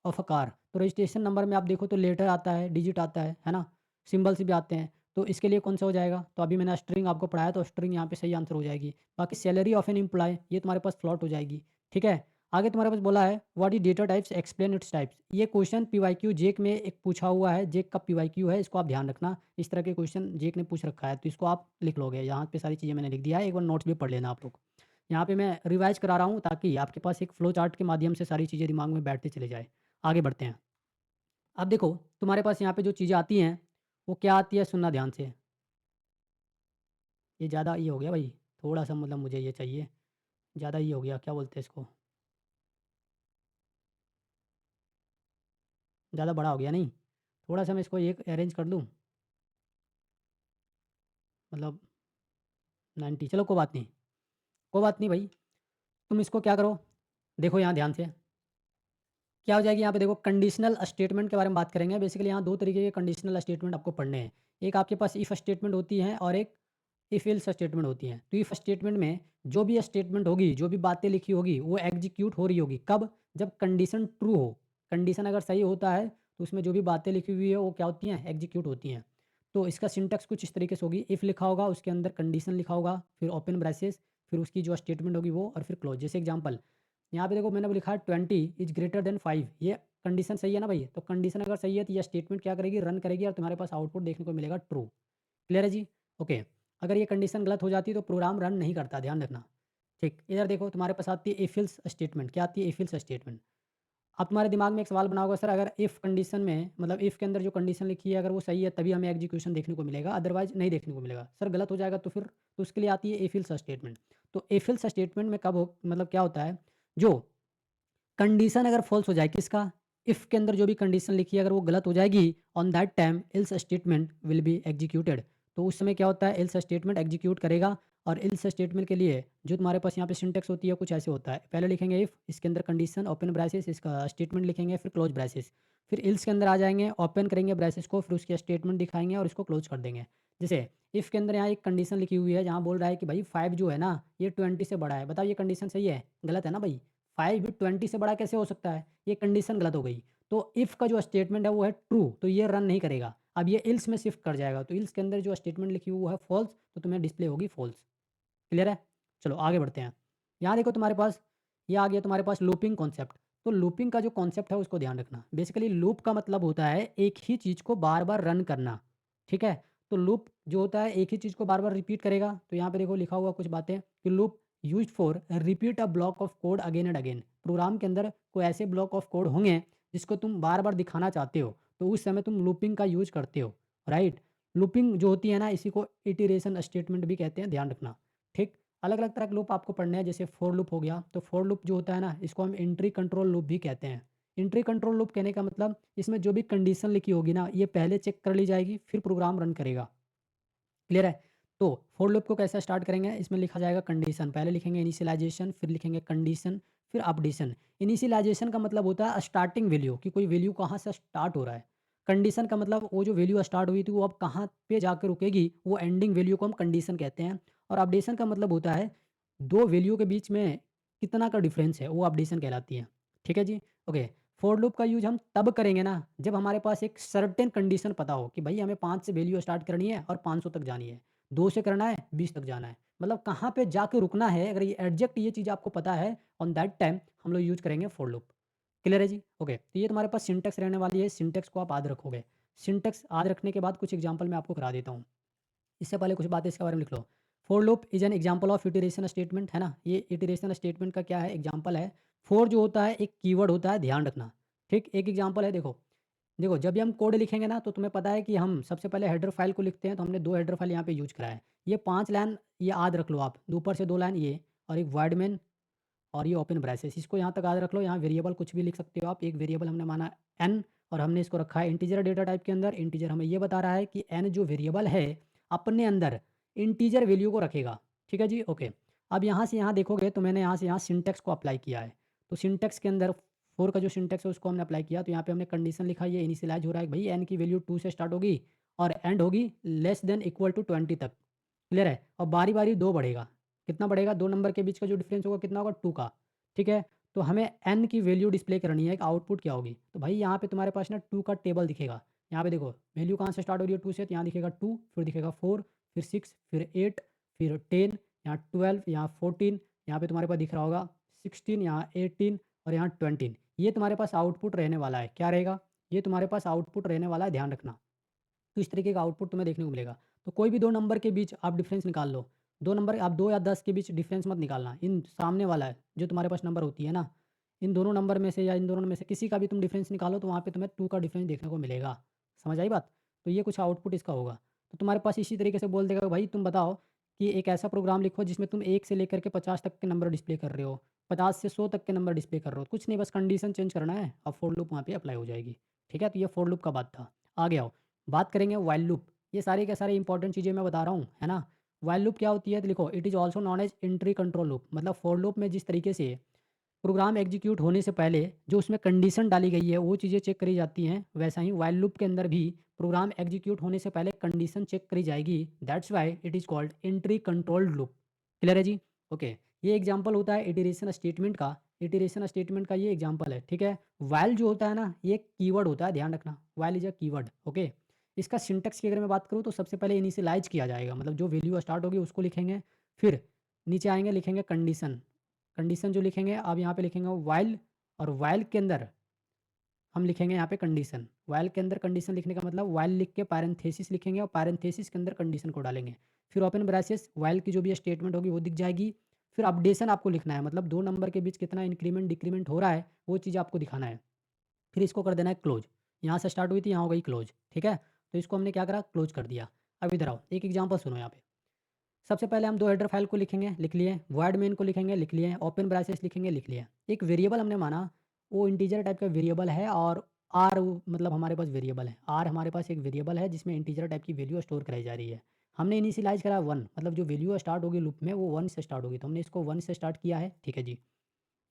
of a car. तो रजिस्ट्रेशन नंबर में आप देखो तो लेटर आता है, डिजिट आता है ना? सिंबल्स भी आते हैं। तो इसके लिए कौन सा हो जाएगा? तो अभी मैंने स्ट्रिंग आपको पढ़ाया, तो स्ट्रिंग यहाँ पे सही आंसर हो जाएगी। बाकी सैलरी ऑफ एन एम्प्लॉय, ये तुम्हारे पास फ्लॉट हो जाएगी। ठीक है, आगे तुम्हारे पास बोला है what is data types, explain its types. ये क्वेश्चन पीवाईक्यू जेक में एक पूछा हुआ है। जेक का पीवाईक्यू है, इसको आप ध्यान रखना। इस तरह के क्वेश्चन जेक ने पूछ रखा है, तो इसको आप लिख लोगे। यहाँ पे सारी चीज़ें मैंने लिख दिया है, एक बार नोट्स भी पढ़ लेना आप लोग। यहाँ पे मैं रिवाइज करा रहा हूँ ताकि आपके पास एक फ्लो चार्ट के माध्यम से सारी चीज़ें दिमाग में बैठते चले जाए। आगे बढ़ते हैं। अब देखो, तुम्हारे पास यहाँ पे जो चीज़ें आती हैं, वो क्या आती है? सुनना ध्यान से। ये ज़्यादा ये हो गया भाई, थोड़ा-सा मतलब मुझे ये चाहिए, ज़्यादा ये हो गया, क्या बोलते हैं इसको? ज़्यादा बड़ा हो गया नहीं? थोड़ा-सा मैं इसको एक अरेंज कर लूँ, मतलब 90, चलो कोई बात नहीं, कोई बात नहीं भाई। तुम इसको क्या करो, देखो यहाँ ध्यान से, क्या हो जाएगी यहाँ पे देखो, कंडीशनल स्टेटमेंट के बारे में बात करेंगे। बेसिकली यहाँ 2 तरीके के कंडीशनल स्टेटमेंट आपको पढ़ने हैं। एक आपके पास इफ स्टेटमेंट होती है और एक इफ एल्स स्टेटमेंट होती है। तो इफ स्टेटमेंट में जो भी स्टेटमेंट होगी, जो भी बातें लिखी होगी, वो एग्जीक्यूट हो रही होगी। कब? जब कंडीशन ट्रू हो। कंडीशन अगर सही होता है, तो उसमें जो भी बातें लिखी हुई है वो क्या होती हैं? एग्जीक्यूट होती हैं। तो इसका सिंटैक्स कुछ इस तरीके से होगी, इफ लिखा होगा, उसके अंदर कंडीशन लिखा होगा, फिर ओपन ब्रेसेस, फिर उसकी जो स्टेटमेंट होगी वो, और फिर क्लोज। जैसे एग्जांपल, यहाँ पे देखो मैंने लिखा है 20 इज ग्रेटर देन 5। ये कंडीशन सही है ना भाई? तो कंडीशन अगर सही है तो ये स्टेटमेंट क्या करेगी? रन करेगी, और तुम्हारे पास आउटपुट देखने को मिलेगा ट्रू। क्लियर है जी? ओके। अगर ये कंडीशन गलत हो जाती है तो प्रोग्राम रन नहीं करता, ध्यान रखना। ठीक, इधर देखो तुम्हारे पास आती है इफ एल्स स्टेटमेंट। क्या आती है? If else statement. अब तुम्हारे दिमाग में एक सवाल बना होगा, सर अगर इफ कंडीशन में, मतलब इफ के अंदर जो कंडीशन लिखी है अगर वो सही है तभी हमें एग्जीक्यूशन देखने को मिलेगा, अदरवाइज नहीं देखने को मिलेगा। सर गलत हो जाएगा तो फिर? तो उसके लिए आती है इफ एल्स स्टेटमेंट। तो इफ एल्स स्टेटमेंट में कब हो, मतलब क्या होता है, जो कंडीशन अगर फ़ॉल्स हो जाए, किसका? इफ के अंदर जो भी कंडीशन लिखी है अगर वो गलत हो जाएगी, on that time else statement will be executed. तो उस समय क्या होता है? एल्स स्टेटमेंट एग्जीक्यूट करेगा। और एल्स स्टेटमेंट के लिए जो तुम्हारे पास यहाँ पे सिंटेक्स होती है कुछ ऐसे होता है। पहले लिखेंगे इफ, इसके अंदर कंडीशन, ओपन ब्रेसेस, इसका स्टेटमेंट लिखेंगे, फिर क्लोज ब्रेसेस। फिर एल्स के अंदर आ जाएंगे, ओपन करेंगे ब्रेसेस को, फिर उसके स्टेटमेंट दिखाएंगे और इसको क्लोज कर देंगे। जैसे इफ के अंदर यहाँ एक कंडीशन लिखी हुई है जहाँ बोल रहा है कि भाई 5 जो है ना, ये 20 से बड़ा है। बताओ ये कंडीशन सही है? गलत है ना भाई? 5 20 से बड़ा कैसे हो सकता है? ये कंडीशन गलत हो गई। तो इफ़ का जो स्टेटमेंट है वो है ट्रू, तो ये रन नहीं करेगा। अब ये इल्स में शिफ्ट कर जाएगा, तो इल्स के अंदर जो स्टेटमेंट लिखी हुई वो है फॉल्स, तो तुम्हें डिस्प्ले होगी फॉल्स। क्लियर है? चलो आगे बढ़ते हैं। यहाँ देखो तुम्हारे पास ये आ गया तुम्हारे पास लूपिंग कॉन्सेप्ट। तो लूपिंग का जो कॉन्सेप्ट है उसको ध्यान रखना। बेसिकली लूप का मतलब होता है एक ही चीज़ को बार-बार रन करना। ठीक है? तो लूप जो होता है एक ही चीज़ को बार-बार रिपीट करेगा। तो यहाँ पे देखो लिखा हुआ कुछ बातें कि loop used for repeat a block of code again and again. Program के अंदर कोई ऐसे ब्लॉक ऑफ कोड होंगे जिसको तुम बार-बार दिखाना चाहते हो, तो उस समय तुम लूपिंग का यूज़ करते हो, राइट? लूपिंग जो होती है ना, इसी को इटरेशन स्टेटमेंट भी कहते हैं, ध्यान रखना। ठीक? अलग-अलग तरह के लूप आपको पढ़ने हैं, जैसे फॉर लूप हो गया। तो फॉर लूप जो होता है ना, इसको हम एंट्री कंट्रोल लूप भी कहते हैं। एंट्री कंट्रोल लूप कहने का मतलब इसमें जो भी कंडीशन लिखी होगी ना, ये पहले चेक कर ली जाएगी, फिर प्रोग्राम रन करेगा। क्लियर है? तो फॉर लूप को कैसे स्टार्ट करेंगे? इसमें लिखा जाएगा कंडीशन, पहले लिखेंगे इनिशियलाइज़ेशन, फिर लिखेंगे कंडीशन, फिर अपडेशन। इनिशियलाइज़ेशन का मतलब होता है स्टार्टिंग वैल्यू कि कोई वैल्यू कहाँ से स्टार्ट हो रहा है। कंडीशन का मतलब वो जो वैल्यू स्टार्ट हुई थी वो अब कहाँ पे जाके रुकेगी, वो एंडिंग वैल्यू को हम कंडीशन कहते हैं। और अपडेशन का मतलब होता है 2 वैल्यू के बीच में कितना का डिफरेंस है, वो अपडेशन कहलाती है। ठीक है जी? ओके। फॉर लूप का यूज़ हम तब करेंगे ना, जब हमारे पास एक सर्टेन कंडीशन पता हो कि भई हमें 5 से वैल्यू स्टार्ट करनी है और 500 तक जानी है। 2 से करना है, 20 तक जाना है। मतलब कहाँ पे जाके रुकना है, अगर ये एग्ज़ैक्ट ये चीज़ आपको पता है, ऑन दैट टाइम हम लोग यूज़ करेंगे फॉर लूप। क्लियर है जी? ओके। तो ये तुम्हारे पास सिंटैक्स रहने वाली है, सिंटैक्स को आप याद रखोगे। सिंटैक्स याद रखने के बाद कुछ एग्ज़ाम्पल मैं आपको करा देता हूँ। इससे पहले कुछ बातें इसके बारे में लिख लो। For loop is an example of iteration statement, है ना? ये इटरेशन स्टेटमेंट का क्या है? एग्जांपल है। फॉर जो होता है एक कीवर्ड होता है, ध्यान रखना। ठीक? एक एग्जांपल है, देखो। देखो, जब भी हम कोड लिखेंगे ना, तो तुम्हें पता है कि हम सबसे पहले हेडर फाइल को लिखते हैं, तो हमने 2 हेडर फाइल यहाँ पे यूज़ करा है। ये 5 लाइन ये याद रख लो आप, ऊपर से 2 लाइन ये और एक वर्ड मेन और ये ओपन ब्रेसेस, इसको यहाँ तक याद रख लो। यहाँ वेरिएबल कुछ भी लिख सकते हो आप। एक वेरिएबल हमने माना एन और हमने इसको रखा है इंटीजर डेटा टाइप के अंदर। इंटीजर हमें ये बता रहा है कि एन जो वेरिएबल है अपने अंदर इंटीजर वैल्यू को रखेगा। ठीक है जी? ओके। अब यहाँ से यहाँ देखोगे तो मैंने यहाँ से यहाँ सिंटैक्स को अप्लाई किया है। तो सिंटैक्स के अंदर फोर का जो सिंटैक्स है उसको हमने अप्लाई किया। तो यहाँ पे हमने कंडीशन लिखा, ये इनिशियलाइज हो रहा है भाई एन की वैल्यू 2 से स्टार्ट होगी और एंड होगी लेस देन इक्वल टू 20 तक। क्लियर है? और बारी-बारी 2 बढ़ेगा। कितना बढ़ेगा? 2 नंबर के बीच का जो डिफरेंस होगा कितना होगा? 2 का। ठीक है? तो हमें एन की वैल्यू डिस्प्ले करनी है कि आउटपुट क्या होगी। तो भाई यहाँ पे तुम्हारे पास ना 2 का टेबल दिखेगा। यहाँ पे देखो वैल्यू कहाँ से स्टार्ट हो रही है 2 से, तो यहाँ दिखेगा 2, फिर दिखेगा 4, फिर 6, फिर 8, फिर 10, यहाँ 12, यहाँ 14, यहाँ पे तुम्हारे पास दिख रहा होगा 16, यहाँ 18 और यहाँ 20। ये तुम्हारे पास आउटपुट रहने वाला है। क्या रहेगा? ये तुम्हारे पास आउटपुट रहने वाला है, ध्यान रखना। तो इस तरीके का आउटपुट तुम्हें देखने को मिलेगा। तो कोई भी 2 नंबर के बीच आप डिफरेंस निकाल लो। 2 नंबर आप 2 या 10 के बीच डिफरेंस मत निकालना। इन सामने वाला है, जो तुम्हारे पास नंबर होती है ना, इन दोनों नंबर में से या इन दोनों में से किसी का भी तुम डिफरेंस निकालो तो वहाँ पे तुम्हें 2 का डिफरेंस देखने को मिलेगा। समझ आई बात? तो ये कुछ आउटपुट इसका होगा। तो तुम्हारे पास इसी तरीके से बोल देगा भाई तुम बताओ कि एक ऐसा प्रोग्राम लिखो जिसमें तुम 1 से लेकर के 50 तक के नंबर डिस्प्ले कर रहे हो, 50 से 100 तक के नंबर डिस्प्ले कर रहे हो। कुछ नहीं, बस कंडीशन चेंज करना है और फॉर लूप वहाँ पे अप्लाई हो जाएगी। ठीक है? तो ये फॉर लूप का बात था। आगे आओ, बात करेंगे व्हाइल लूप। ये सारे के सारे इंपॉर्टेंट चीज़ें मैं बता रहा हूँ, है ना? व्हाइल लूप क्या होती है? तो लिखो, it is also non edge entry control loop. मतलब फॉर लूप में जिस तरीके से प्रोग्राम एग्जीक्यूट होने से पहले जो उसमें कंडीशन डाली गई है वो चीज़ें चेक करी जाती हैं, वैसा ही व्हाइल लूप के अंदर भी प्रोग्राम एग्जीक्यूट होने से पहले कंडीशन चेक करी जाएगी। That's why it is called entry controlled loop. Clear है जी? ओके। ये एग्जांपल होता है इटरेशन स्टेटमेंट का। इटरेशन स्टेटमेंट का ये एग्जांपल है, ठीक है? व्हाइल जो होता है ना, ये एक कीवर्ड होता है, ध्यान रखना। While is a keyword, okay? इसका सिंटैक्स की अगर मैं बात करूँ तो सबसे पहले इनिशियलाइज़ किया जाएगा, मतलब जो वैल्यू स्टार्ट होगी उसको लिखेंगे। फिर नीचे आएँगे, लिखेंगे कंडीशन। कंडीशन जो लिखेंगे आप यहाँ पे लिखेंगे व्हाइल, और व्हाइल के अंदर हम लिखेंगे यहाँ पे कंडीशन। व्हाइल के अंदर कंडीशन लिखने का मतलब व्हाइल लिख के पैरेंथेसिस लिखेंगे और पैरेंथेसिस के अंदर कंडीशन को डालेंगे। फिर ओपन ब्रेसेस, व्हाइल की जो भी स्टेटमेंट होगी वो दिख जाएगी। फिर अपडेशन आपको लिखना है, मतलब 2 नंबर के बीच कितना इंक्रीमेंट डिक्रीमेंट हो रहा है वो चीज़ आपको दिखाना है। फिर इसको कर देना है क्लोज़। यहाँ से स्टार्ट हुई थी, यहाँ हो गई क्लोज़, ठीक है? तो इसको हमने क्या करा? क्लोज़ कर दिया। अब इधर आओ, एक एग्ज़ाम्पल सुनो यहाँ पे। सबसे पहले हम 2 हेडर फाइल को लिखेंगे, लिख लिए। वर्ड मेन को लिखेंगे, लिख लिए। ओपन ब्रेसेस लिखेंगे, लिख लिए। एक वेरिएबल हमने माना, वो इंटीजर टाइप का वेरिएबल है और आर मतलब हमारे पास वेरिएबल है। आर हमारे पास एक वेरिएबल है जिसमें इंटीजर टाइप की वैल्यू स्टोर कराई जा रही है। हमने इनिशियलाइज़ करा 1, मतलब जो वैल्यू स्टार्ट होगी लूप में वो 1 से स्टार्ट होगी। तो हमने इसको 1 से स्टार्ट किया है, ठीक है जी।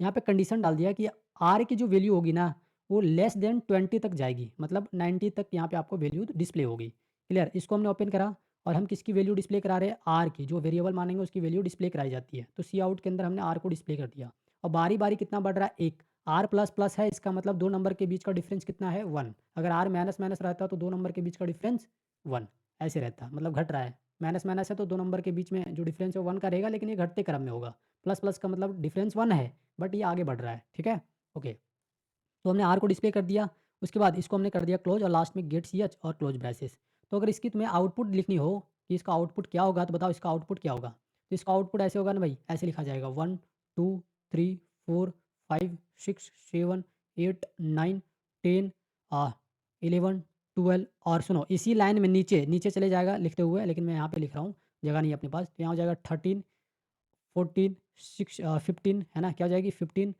यहाँ पे कंडीशन डाल दिया कि आर की जो वैल्यू होगी ना, वो लेस देन 20 तक जाएगी, मतलब 90 तक यहाँ पे आपको वैल्यू डिस्प्ले होगी। क्लियर? इसको हमने ओपन करा और हम किसकी वैल्यू डिस्प्ले करा रहे हैं? आर की। जो वेरिएबल मानेंगे उसकी वैल्यू डिस्प्ले कराई जाती है। तो सी आउट के अंदर हमने आर को डिस्प्ले कर दिया और बारी-बारी कितना बढ़ रहा है? 1। आर प्लस प्लस है, इसका मतलब 2 नंबर के बीच का डिफरेंस कितना है? 1। अगर आर माइनस माइनस रहता तो 2 नंबर के बीच का डिफरेंस 1 ऐसे रहता, मतलब घट रहा है। माइनस माइनस है तो 2 नंबर के बीच में जो डिफरेंस है वो 1 का रहेगा, लेकिन ये घटते क्रम में होगा। प्लस प्लस का मतलब डिफरेंस 1 है बट ये आगे बढ़ रहा है, ठीक है? ओके। तो हमने आर को डिस्प्ले कर दिया, उसके बाद इसको हमने कर दिया क्लोज़ और लास्ट में गेट ch और क्लोज़ ब्रेसेस। तो अगर इसकी तुम्हें आउटपुट लिखनी हो कि इसका आउटपुट क्या होगा, तो बताओ इसका आउटपुट क्या होगा? तो इसका आउटपुट ऐसे होगा ना भाई, ऐसे लिखा जाएगा 1, 2, 3, 4, 5, 6, 7, 8, 9, 10 11, 12 और सुनो इसी लाइन में नीचे, नीचे चले जाएगा लिखते हुए, लेकिन मैं यहाँ पे लिख रहा हूँ, जगह नहीं है अपने पास। तो यहाँ हो जाएगा 13, 14, 15 है ना? क्या हो जाएगी? 15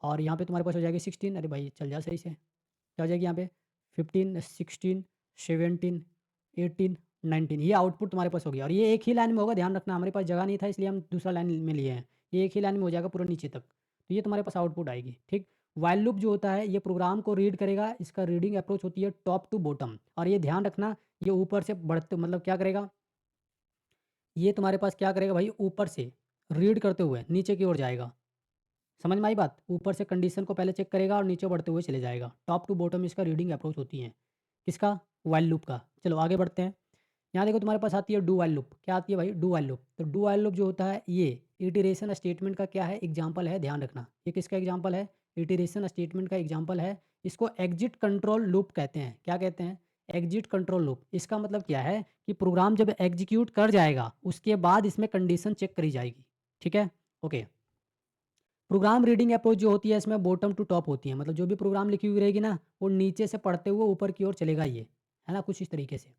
और यहाँ पे तुम्हारे पास हो जाएगी 16, अरे भाई चल जा सही से। क्या हो जाएगी यहाँ पे 15, 16, 17, 18, 19, ये आउटपुट तुम्हारे पास हो गया और ये एक ही लाइन में होगा, ध्यान रखना हमारे पास जगह नहीं था इसलिए हम दूसरा लाइन में लिए हैं। ये एक ही लाइन में हो जाएगा पूरा नीचे तक। तो ये तुम्हारे पास आउटपुट आएगी, ठीक। व्हाइल लूप जो होता है ये प्रोग्राम को रीड करेगा, इसका रीडिंग अप्रोच होती है टॉप टू बॉटम और ये ध्यान रखना ये ऊपर से बढ़ते मतलब क्या करेगा, ये तुम्हारे पास क्या करेगा भाई, ऊपर से रीड करते हुए नीचे की ओर जाएगा। समझ में आई बात? ऊपर से कंडीशन को पहले चेक करेगा और नीचे बढ़ते हुए चले जाएगा। टॉप टू बॉटम इसका रीडिंग अप्रोच होती है। किसका? व्हाइल लूप का। चलो आगे बढ़ते हैं। यहाँ देखो तुम्हारे पास आती है डू व्हाइल लूप। क्या आती है भाई? Do while loop. तो डू व्हाइल लूप जो होता है ये इटरेशन स्टेटमेंट का क्या है? एग्जाम्पल है, ध्यान रखना। ये किसका एग्जाम्पल है? इटरेशन स्टेटमेंट का एग्जाम्पल है। इसको एग्जिट कंट्रोल लूप कहते हैं। क्या कहते हैं? Exit control loop. इसका मतलब क्या है कि प्रोग्राम जब एग्जीक्यूट कर जाएगा उसके बाद इसमें कंडीशन चेक करी जाएगी। ठीक है? ओके। प्रोग्राम रीडिंग अप्रोच जो होती है इसमें बॉटम टू टॉप होती है, मतलब जो भी प्रोग्राम लिखी हुई रहेगी ना वो नीचे से पढ़ते हुए ऊपर की ओर चलेगा ये, है ना, कुछ इस तरीके से।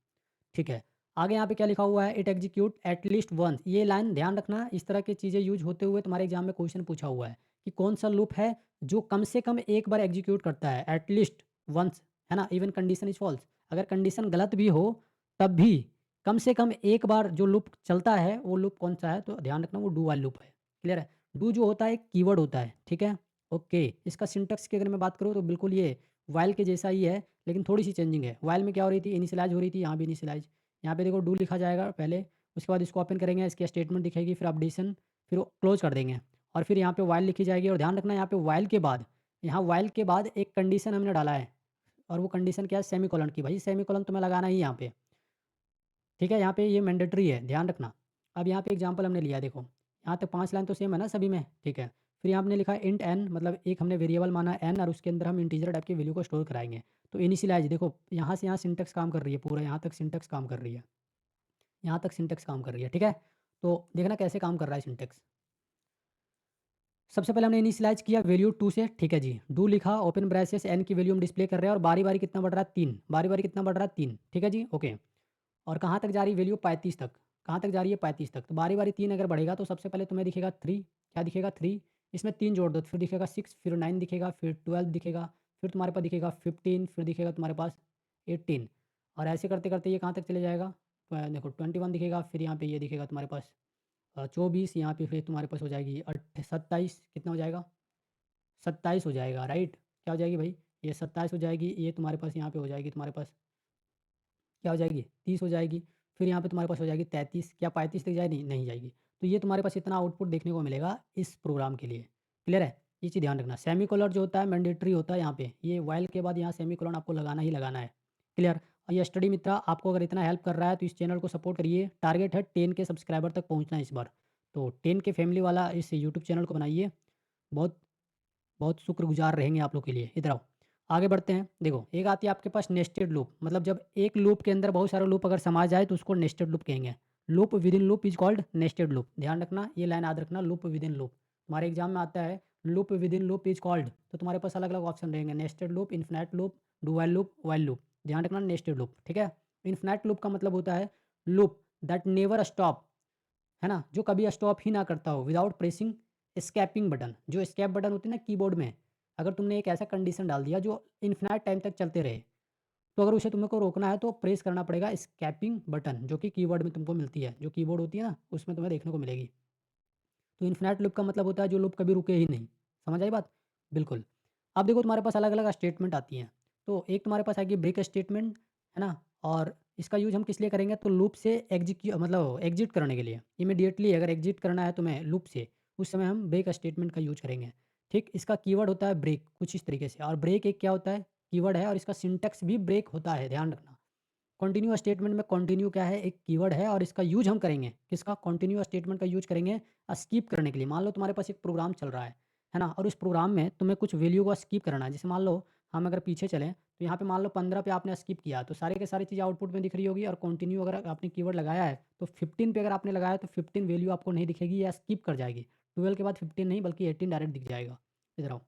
ठीक है। आगे यहाँ पे क्या लिखा हुआ है? It execute at least once. ये लाइन ध्यान रखना, इस तरह की चीज़ें यूज होते हुए तुम्हारे एग्जाम में क्वेश्चन पूछा हुआ है कि कौन सा लूप है जो कम से कम एक बार एग्जीक्यूट करता है, एट लीस्ट वंस, है ना, इवन कंडीशन इज फॉल्स। अगर कंडीशन गलत भी हो तब भी कम से कम एक बार जो लूप चलता है वो लूप कौन सा है? तो ध्यान रखना वो डू वाइल लूप है। क्लियर है? डू जो होता है एक कीवर्ड होता है, ठीक है। ओके। इसका सिंटैक्स की अगर मैं बात करूँ तो बिल्कुल ये वाइल के जैसा ही है लेकिन थोड़ी सी चेंजिंग है। वाइल में क्या हो रही थी? इनिशियलाइज हो रही थी, यहाँ भी इनिशियलाइज। यहाँ पे देखो डू लिखा जाएगा पहले, उसके बाद इसको ओपन करेंगे, इसकी स्टेटमेंट दिखेगी, फिर अपडेशन, फिर वो क्लोज कर देंगे और फिर यहाँ पे वाइल लिखी जाएगी। और ध्यान रखना यहाँ पे वाइल के बाद, यहाँ वाइल के बाद एक कंडीशन हमने डाला है और वो कंडीशन क्या है? सेमीकोलन की। भाई सेमीकोलन तुम्हें लगाना ही यहाँ पे, ठीक है। यहाँ पे ये मैंडेटरी है, ध्यान रखना। अब यहाँ पे एग्जांपल हमने लिया, देखो यहाँ तक 5 लाइन तो सेम है ना सभी में, ठीक है। फिर यहाँ हमने लिखा इंट एन, मतलब एक हमने वेरिएबल माना एन और उसके अंदर हम इंटीजर टाइप की वैल्यू को स्टोर कराएंगे। तो इनिशियलाइज देखो यहाँ से यहाँ सिंटेक्स काम कर रही है, पूरा यहाँ तक सिंटेक्स काम कर रही है, यहाँ तक सिंटेक्स काम कर रही है, ठीक है। तो देखना कैसे काम कर रहा है सिंटेक्स। सबसे पहले हमने इनिशियलाइज किया वैल्यू 2 से, ठीक है जी। डू लिखा, ओपन ब्रेसेस, एन की वैल्यू हम डिस्प्ले कर रहे हैं और बारी बारी कितना बढ़ रहा है? 3। बारी बारी कितना बढ़ रहा है? 3, ठीक है जी, ओके। और कहाँ तक जा रही है वैल्यू? 35 तक। कहाँ तक जा रही है? 35 तक। तो बारी बारी 3 अगर बढ़ेगा तो सबसे पहले तुम्हें दिखेगा 3। क्या दिखेगा? 3। इसमें 3 जोड़ दो, फिर दिखेगा 6, फिर 9 दिखेगा, फिर 12 दिखेगा, फिर तुम्हारे पास दिखेगा 15, फिर दिखेगा तुम्हारे पास 18। और ऐसे करते करते ये कहाँ तक चले जाएगा? देखो 21 दिखेगा, फिर यहाँ पे ये दिखेगा तुम्हारे पास 24, यहाँ पे फिर तुम्हारे पास हो जाएगी 27, कितना हो जाएगा? 27 हो जाएगा, राइट। क्या हो जाएगी भाई? ये 27 हो जाएगी, ये तुम्हारे पास यहाँ पे हो जाएगी तुम्हारे पास क्या हो जाएगी? 30 हो जाएगी। फिर यहाँ पे तुम्हारे पास हो जाएगी 33, क्या 35 तक जाए? नहीं, नहीं जाएगी। तो ये तुम्हारे पास इतना आउटपुट देखने को मिलेगा इस प्रोग्राम के लिए। क्लियर है? ये चीज़ ध्यान रखना। सेमीकोलन जो होता है मैंडेटरी होता है यहाँ पे। ये व्हाइल के बाद यहाँ सेमीकोलन आपको लगाना ही लगाना है। क्लियर? और ये स्टडी मित्रा आपको अगर इतना हेल्प कर रहा है तो इस चैनल को सपोर्ट करिए। टारगेट है 10 के सब्सक्राइबर तक पहुँचना है इस बार। तो 10 के फैमिली वाला इस यूट्यूब चैनल को बनाइए। बहुत बहुत शुक्रगुज़ार रहेंगे आप लोग के लिए। इधर आओ, आगे बढ़ते हैं। देखो, एक आती है आपके पास नेस्टेड लूप, मतलब जब एक लूप के अंदर बहुत सारे लूप अगर समा जाए तो उसको नेस्टेड लूप कहेंगे। Loop with in loop is called nested loop. ध्यान रखना, ये लाइन याद रखना, लूप विद इन लूप। हमारे एग्जाम में आता है loop with in loop is called, तो तुम्हारे पास अलग-अलग ऑप्शन रहेंगे, nested loop, infinite loop, do while loop, while loop. ध्यान रखना नेस्टेड लूप, ठीक है। इन्फिनिट लूप का मतलब होता है लूप दैट नेवर स्टॉप, है ना, जो कभी स्टॉप ही ना करता हो विदाउट प्रेसिंग एस्केपिंग बटन। जो एस्केप बटन होती है ना कीबोर्ड में, अगर तुमने एक ऐसा कंडीशन डाल दिया जो इन्फिनाइट टाइम तक चलते रहे, तो अगर उसे तुमको रोकना है तो प्रेस करना पड़ेगा एस्केपिंग बटन, जो कि कीवर्ड में तुमको मिलती है, जो कीबोर्ड होती है ना उसमें तुम्हें देखने को मिलेगी। तो इन्फिनाइट लूप का मतलब होता है जो लूप कभी रुके ही नहीं। समझ आई बात? बिल्कुल। अब देखो तुम्हारे पास अलग अलग स्टेटमेंट आती हैं। तो एक तुम्हारे पास आएगी ब्रेक स्टेटमेंट, है ना, और इसका यूज हम किस लिए करेंगे? तो लूप से एग्जीक्यू मतलब एग्जिट करने के लिए, इमीडिएटली अगर एग्जिट करना है तुम्हें लूप से, उस समय हम ब्रेक स्टेटमेंट का यूज करेंगे। ठीक, इसका कीवर्ड होता है ब्रेक, कुछ इस तरीके से। और ब्रेक एक क्या होता है? कीवर्ड है और इसका सिंटैक्स भी ब्रेक होता है, ध्यान रखना। कंटिन्यू स्टेटमेंट में कंटिन्यू क्या है? एक कीवर्ड है और इसका यूज हम करेंगे किसका? कंटिन्यू स्टेटमेंट का यूज करेंगे स्किप करने के लिए। मान लो तुम्हारे पास एक प्रोग्राम चल रहा है ना, और उस प्रोग्राम में तुम्हें कुछ वैल्यू को स्किप करना है। जैसे मान लो हम अगर पीछे चलें तो यहाँ पे मान लो 15 पे आपने स्किप किया तो सारे के सारी चीज़ें आउटपुट में दिख रही होगी। और कंटिन्यू अगर आपने कीवर्ड लगाया है तो 15 पे अगर आपने लगाया तो 15 वैल्यू आपको नहीं दिखेगी या स्किप कर जाएगी। 12 के बाद 15 नहीं बल्कि 18 डायरेक्ट दिख जाएगा। इधर आओ,